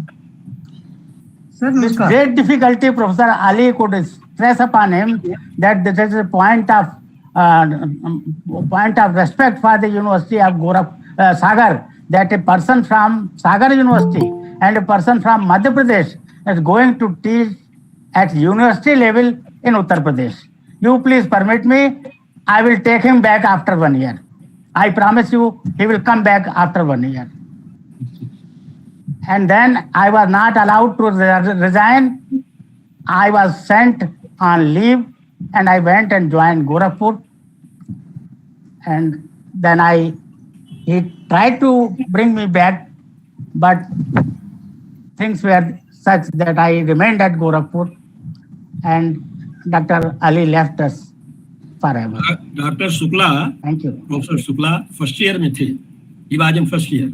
With great difficulty, Professor Ali could stress upon him that this is a point of respect for the University of Sagar, that a person from Sagar University and a person from Madhya Pradesh is going to teach at university level in Uttar Pradesh. You please permit me, I will take him back after 1 year. I promise you, he will come back after 1 year. And then I was not allowed to resign. I was sent on leave and I went and joined Gorakhpur. And then he tried to bring me back, but things were such that I remained at Gorakhpur and Dr. Ali left us forever. Dr. Shukla, thank you. Professor Shukla, first year में थे. He was in first year.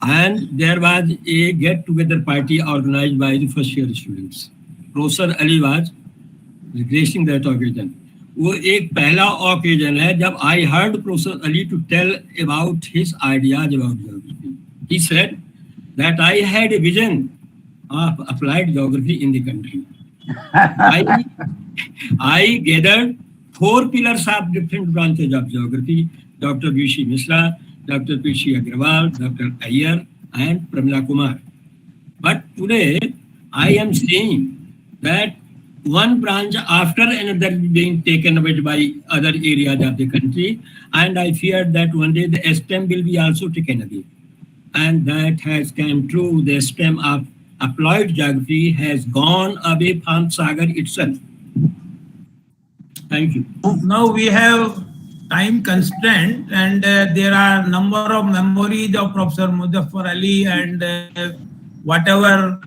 And there was a get-together party organized by the first year students. Professor Ali was gracing that occasion. वो एक पहला occasion है जब I heard Professor Ali to tell about his ideas about geography. He said that I had a vision of applied geography in the country. I gathered 4 pillars of different branches of geography: Dr. V.C. Misra, Dr. P.C. Agrawal, Dr. Iyer, and Pramila Kumar. But today, I am seeing that one branch after another being taken away by other areas of the country, and I fear that one day the STEM will be also taken away. And that has come true. The STEM of applied geography has gone away from Sagar itself. Thank you. Now we have time constraint and there are number of memories of Professor Muzaffar Ali and whatever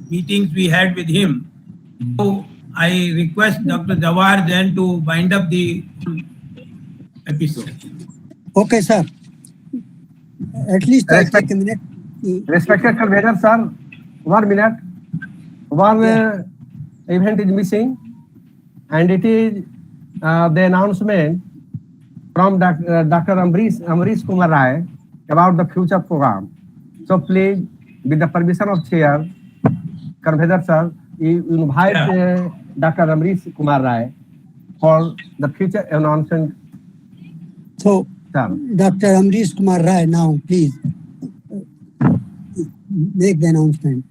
meetings we had with him. So I request Dr. Jawar then to wind up the episode. Okay, sir. At least I'll take a minute. Respected convener, sir, 1 minute. One event is missing, and it is the announcement from Dr. Amrish Kumar Rai about the future program. So please, with the permission of chair, convener sir, you invite Dr. Amrish Kumar Rai for the future announcement. So, Dr. Amrish Kumar Rai, now please make the announcement.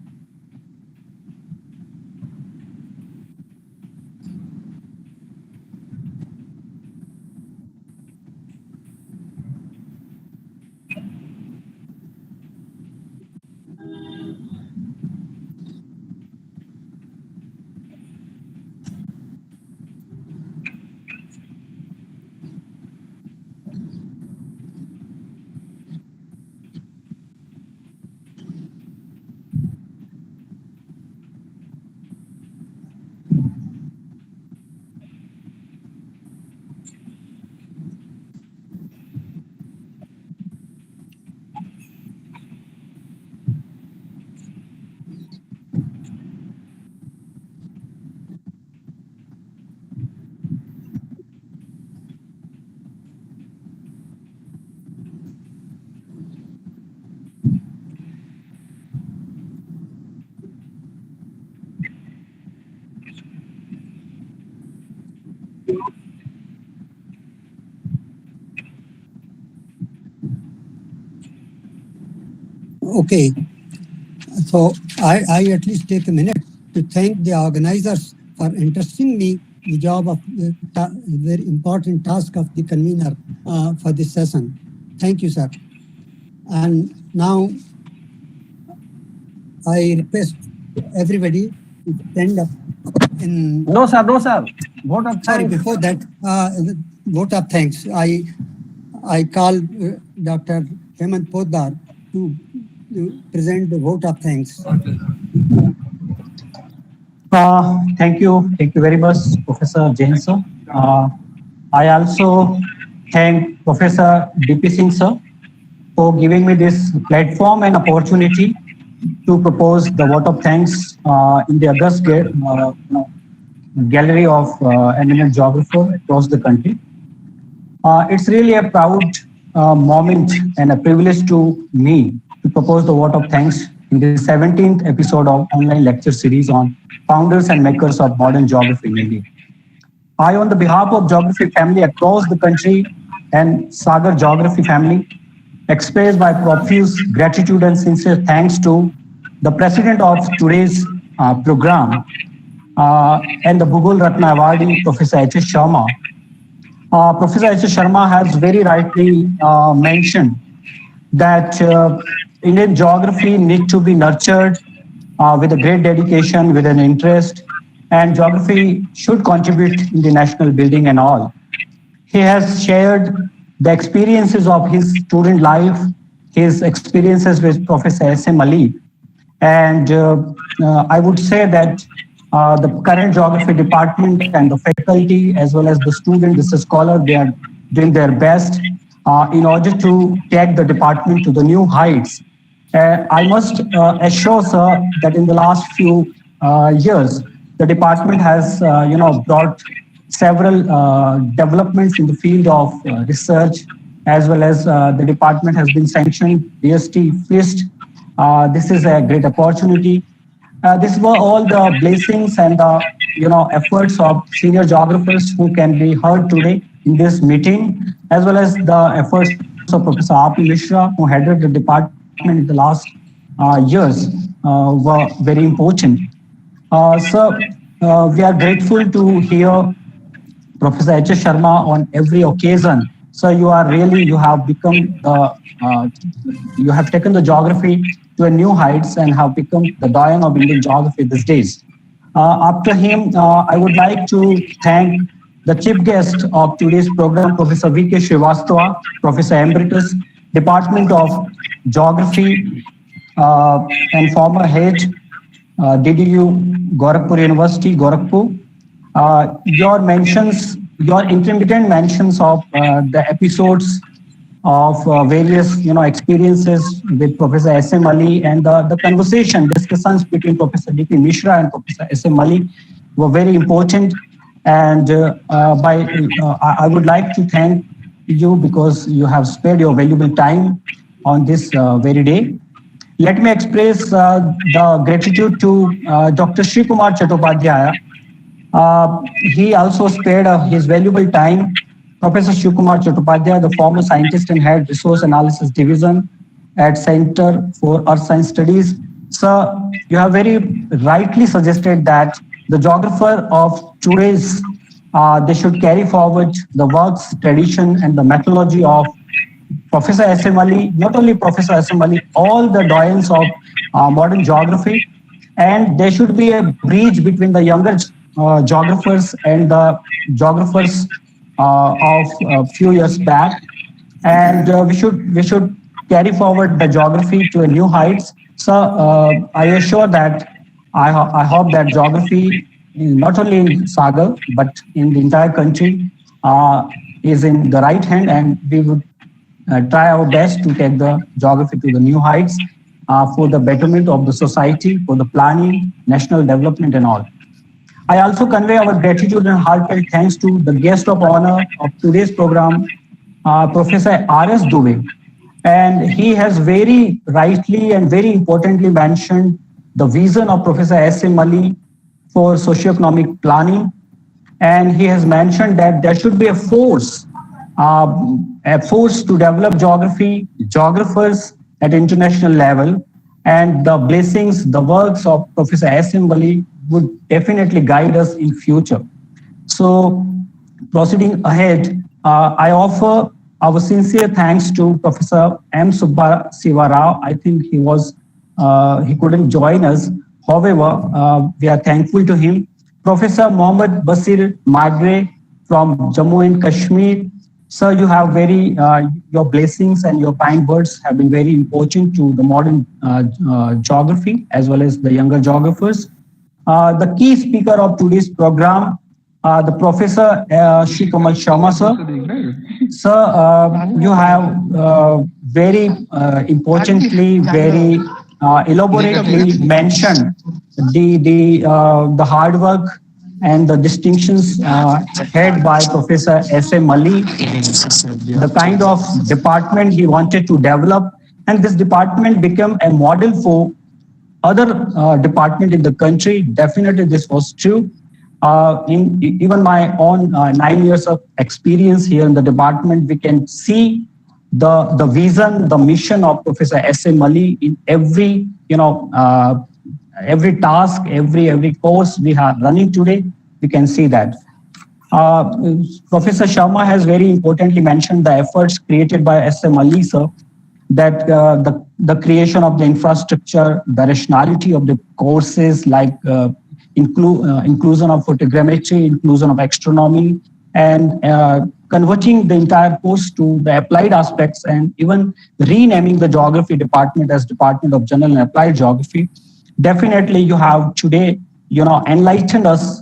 Okay. So I at least take a minute to thank the organizers for entrusting me the job of very important task of the convener for this session. Thank you, sir. And now I request everybody to stand up in. No, sir. No, sir. Vote of Sorry, thanks. before that, vote of thanks. I call Dr. Hemant Poddar to present the vote of thanks. Thank you. Thank you very much, Professor Jain sir. I also thank Professor D.P. Singh sir for giving me this platform and opportunity to propose the vote of thanks in the August gallery of eminent geographers across the country. It's really a proud moment and a privilege to me to propose the vote of thanks in the 17th episode of online lecture series on founders and makers of modern geography in India. I, on the behalf of geography family across the country and Sagar geography family, express my profuse gratitude and sincere thanks to the president of today's program and the Bhugol Ratna awardee, Professor H.S. Sharma. Professor H.S. Sharma has very rightly mentioned that Indian geography needs to be nurtured with a great dedication, with an interest, and geography should contribute in the national building and all. He has shared the experiences of his student life, his experiences with Professor S.M. Ali. And I would say that the current geography department and the faculty, as well as the student, the scholar, they are doing their best in order to take the department to the new heights. I must assure, sir, that in the last few years, the department has, brought several developments in the field of research, as well as the department has been sanctioned, DST, FIST. This is a great opportunity. These were all the blessings and the efforts of senior geographers who can be heard today in this meeting, as well as the efforts of Professor R.P. Mishra, who headed the department in the last years, were very important. Sir, we are grateful to hear Professor H.S. Sharma on every occasion. So you have become you have taken the geography to a new heights and have become the doyen of Indian geography these days. After him, I would like to thank the chief guest of today's program, Professor V.K. Srivastava, Professor Emeritus, Department of Geography, and former head, DDU, Gorakhpur University, Gorakhpur. Your intermittent mentions of the episodes of various experiences with Professor S.M. Ali and the discussions between Professor D.P. Mishra and Professor S.M. Ali were very important. And I would like to thank you because you have spared your valuable time on this very day. Let me express the gratitude to Dr. Sri Kumar Chattopadhyaya. He also spared his valuable time. Professor Sri Kumar Chattopadhyaya, the former scientist and head Resource Analysis Division at Center for Earth Science Studies. Sir, you have very rightly suggested that the geographer of today's, they should carry forward the works, tradition, and the methodology of Professor S.M. Ali, not only Professor S.M. Ali, all the doyens of modern geography, and there should be a bridge between the younger geographers and the geographers of a few years back, and we should carry forward the geography to a new heights. So I assure that I hope that geography, not only in Sagar but in the entire country, is in the right hand, and we would try our best to take the geography to the new heights for the betterment of the society, for the planning, national development, and all. I also convey our gratitude and heartfelt thanks to the guest of honor of today's program, Professor R.S. Dubey. And he has very rightly and very importantly mentioned the vision of Professor S.M. Ali for socioeconomic planning. And he has mentioned that there should be a force to develop geography, geographers, at international level. And the blessings, the works of Professor S.M. Wali would definitely guide us in future. So proceeding ahead, I offer our sincere thanks to Professor M. Subba Siva Rao. I think he couldn't join us. However, we are thankful to him. Professor Mohammad Basir Magre from Jammu and Kashmir. Sir, you have your blessings and your kind words have been very important to the modern geography as well as the younger geographers. The key speaker of today's program, the Professor Shri Kamal Sharma, sir. Sir, you have very importantly, very elaborately mentioned the hard work and the distinctions held by Professor S.M. Ali, the kind of department he wanted to develop, and this department became a model for other department in the country. Definitely this was true. In even my own 9 years of experience here in the department, we can see the vision, the mission of Professor S.M. Ali in every every task, every course we are running today. We can see that. Professor Sharma has very importantly mentioned the efforts created by S.M. Ali, sir, that the creation of the infrastructure, the rationality of the courses like inclusion of photogrammetry, inclusion of astronomy, and converting the entire course to the applied aspects, and even renaming the geography department as Department of General and Applied Geography. Definitely you have today, enlightened us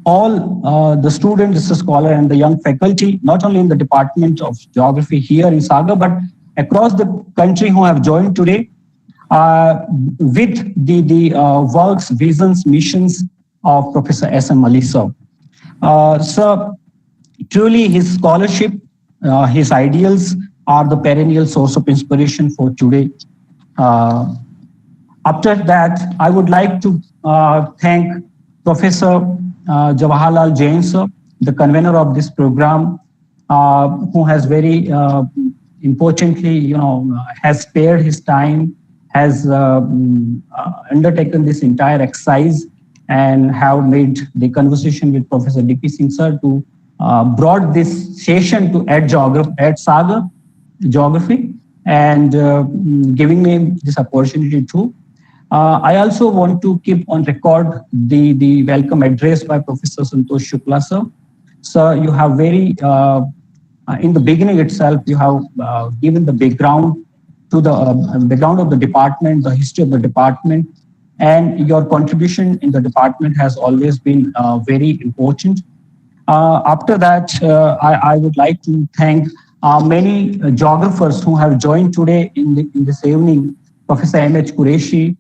all, the students, the scholar, and the young faculty, not only in the Department of Geography here in Sagar, but across the country who have joined today with the works, visions, missions of Professor S.M. Ali, sir. Sir, truly his scholarship, his ideals are the perennial source of inspiration for today. After that, I would like to thank Professor Jawaharlal Jain, sir, the convener of this program, who has very importantly, has spared his time, has undertaken this entire exercise, and have made the conversation with Professor D.P. Singh, sir, to brought this session to at Sagar Geography, and giving me this opportunity too. I also want to keep on record the welcome address by Professor Santosh Shukla, sir. Sir, you have very, in the beginning itself, you have given the background to the background of the department, the history of the department, and your contribution in the department has always been very important. After that, I would like to thank many geographers who have joined today in this evening. Professor M.H. Qureshi,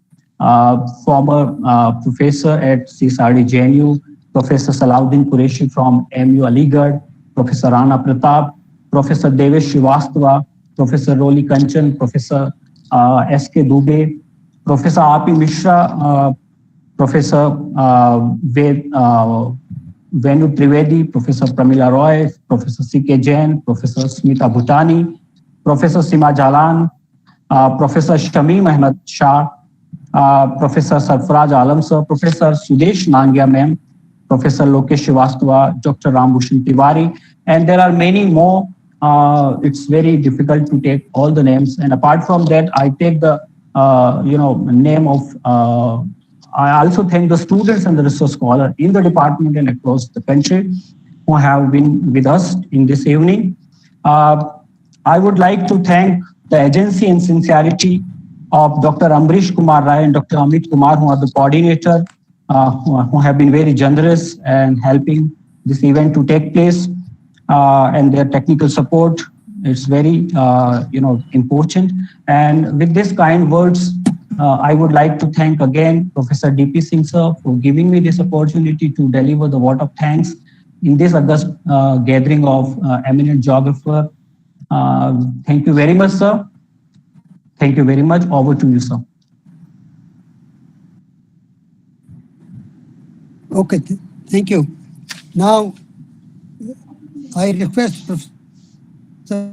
former professor at CSRD JNU, Professor Salahuddin Qureshi from MU Aligarh, Professor Rana Pratap, Professor Devesh Srivastava, Professor Roli Kanchan, Professor S.K. Dubey, Professor R.P. Mishra, Professor Venu Trivedi, Professor Pramila Roy, Professor C.K. Jain, Professor Smita Bhutani, Professor Sima Jalan, Professor Shamim Ahmed Shah, Professor Sarfaraj Alam sir, Professor Sudesh Nangia ma'am, Professor Lokesh Srivastava, Dr. Rambhushan Tiwari, and there are many more. It's very difficult to take all the names. And apart from that, I take the name of. I also thank the students and the research scholars in the department and across the country who have been with us in this evening. I would like to thank the agency and sincerity of Dr. Amrish Kumar Rai and Dr. Amit Kumar, who are the coordinator, who have been very generous and helping this event to take place, and their technical support. It's very, important. And with this kind words, I would like to thank again Professor D.P. Singh sir for giving me this opportunity to deliver the vote of thanks in this August gathering of eminent geographer. Thank you very much, sir. Thank you very much. Over to you, sir. Okay, thank you. Now, I request Professor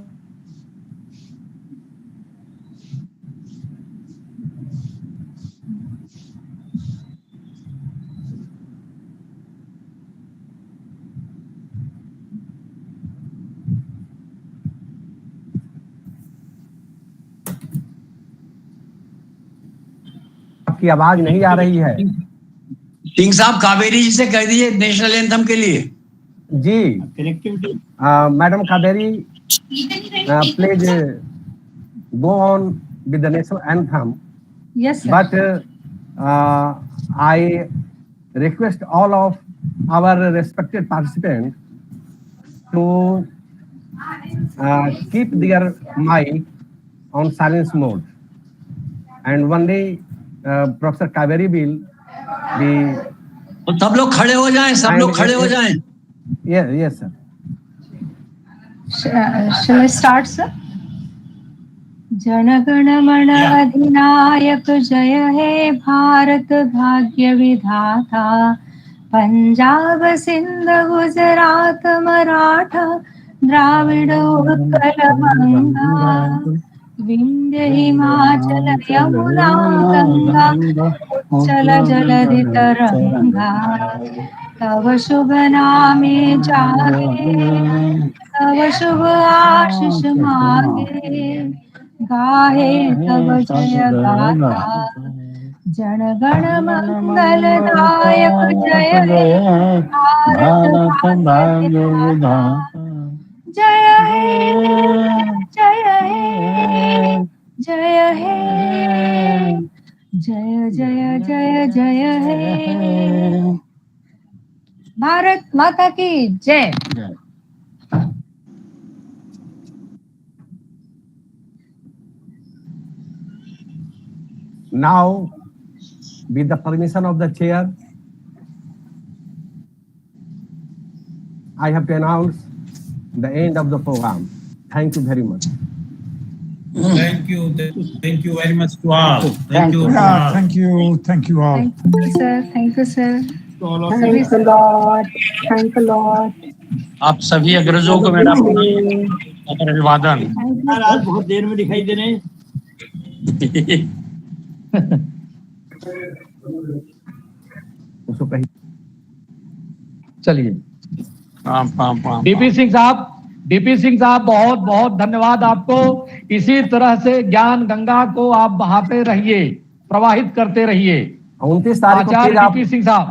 आपकी आवाज नहीं आ रही है। सिंह साहब कावेरी जी से कह दीजिए national anthem के लिए। जी madam Kaveri please go on with the national anthem. Yes, sir. But I request all of our respected participants to keep their mic on silence mode. And one day, Professor Kaveri will be. तो सब लोग खड़े हो जाएं, सब लोग खड़े हो जाएं। Yes, sir. Shall I start, sir? जनगण मन अधिनायक जय हे भारत भाग्य विधाता, पंजाब सिंध गुजरात मराठा द्राविड उत्कल गंगा, विंध्य हिमाचल यमुना गंगा उच्चल जलधि तरंगा, तव शुभ नामे जागे तव शुभ आशीष मागे, गाहे तब जय गाथा, जनगण मंगल दायक जय हे भारत भाग्य विधाता, जय हे जय हे जय हे जय जय जय जय हे। भारत माता की जय। Now, with the permission of the chair, I have to announce the end of the program. Thank you very much. Thank you very much to all. Thank you all. Thank you, sir. Thank you, sir. Thanks a lot. Thank a lot. आप सभी अग्रजों को मेरा अभिवादन। आज बहुत देर में दिखाई दे रहे हैं। चलिए डीपी सिंह साहब बहुत बहुत धन्यवाद आपको। इसी तरह से ज्ञान गंगा को आप बहाते रहिए, प्रवाहित करते रहिए। 29 तारीख को आचार्य डीपी सिंह साहब